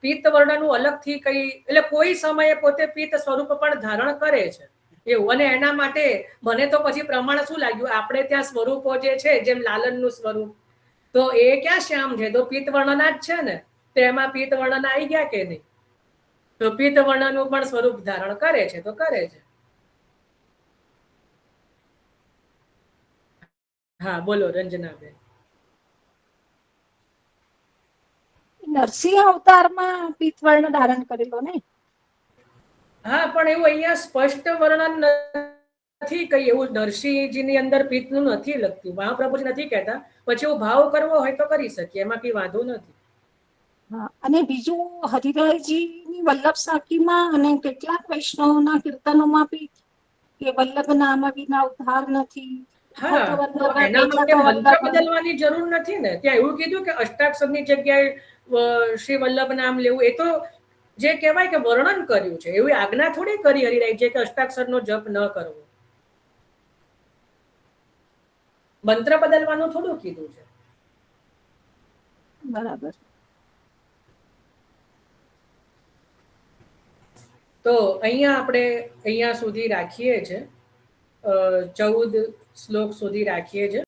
પિત્ત વર્ણનું અલગથી કઈ, એટલે કોઈ સમયે પોતે પિત્ત સ્વરૂપ પણ ધારણ કરે છે એવું. અને એના માટે મને તો પછી પ્રમાણ શું લાગ્યું, આપણે ત્યાં સ્વરૂપો જે છે જેમ લાલનનું સ્વરૂપ, તો એ ક્યાં શ્યામ છે? તો પિત્ત વર્ણના જ છે ને. તો એમાં પિત્ત વર્ણન આવી ગયા કે નહીં? તો પિત્ત વર્ણનું પણ સ્વરૂપ ધારણ કરે છે તો કરે છે. હા, બોલો રંજનાબેન. નરસિંહ અવતારમાં પિત્તવર્ણ ધારણ કરેલો ને? હા, પણ એવું અહીંયા સ્પષ્ટ વર્ણન નથી કઈ એવું. નરસિંહજીની અંદર પિત્તનું નથી લખતું. મહાપ્રભુજી નથી કહેતા. પછી એવું ભાવ કરવો હોય તો કરી શકીએ, એમાં કઈ વાંધો નથી. અને બીજું હરિરાયજીની વલ્લભ સાખીમાં અને કેટલાક વૈષ્ણવના કીર્તનોમાં બી કે વલ્લભ નામ વિના ઉદ્ધાર નથી. હા, એના માટે મંત્ર બદલવાની જરૂર નથી ને. ત્યાં એવું કીધું કે અષ્ટાક્ષરની જગ્યાએ શ્રી વલ્લભ નામ લેવું. એ તો જે કહેવાય કે વર્ણન કર્યું છે, એવી આજ્ઞા થોડી કરી હરિરાયજીએ કે અષ્ટાક્ષરનો જપ ન કરવો. મંત્ર બદલવાનું થોડું કીધું છે. બરાબર. તો અહીંયા સુધી રાખીએ છીએ. 14 શ્લોક સુધી રાખીએ છીએ.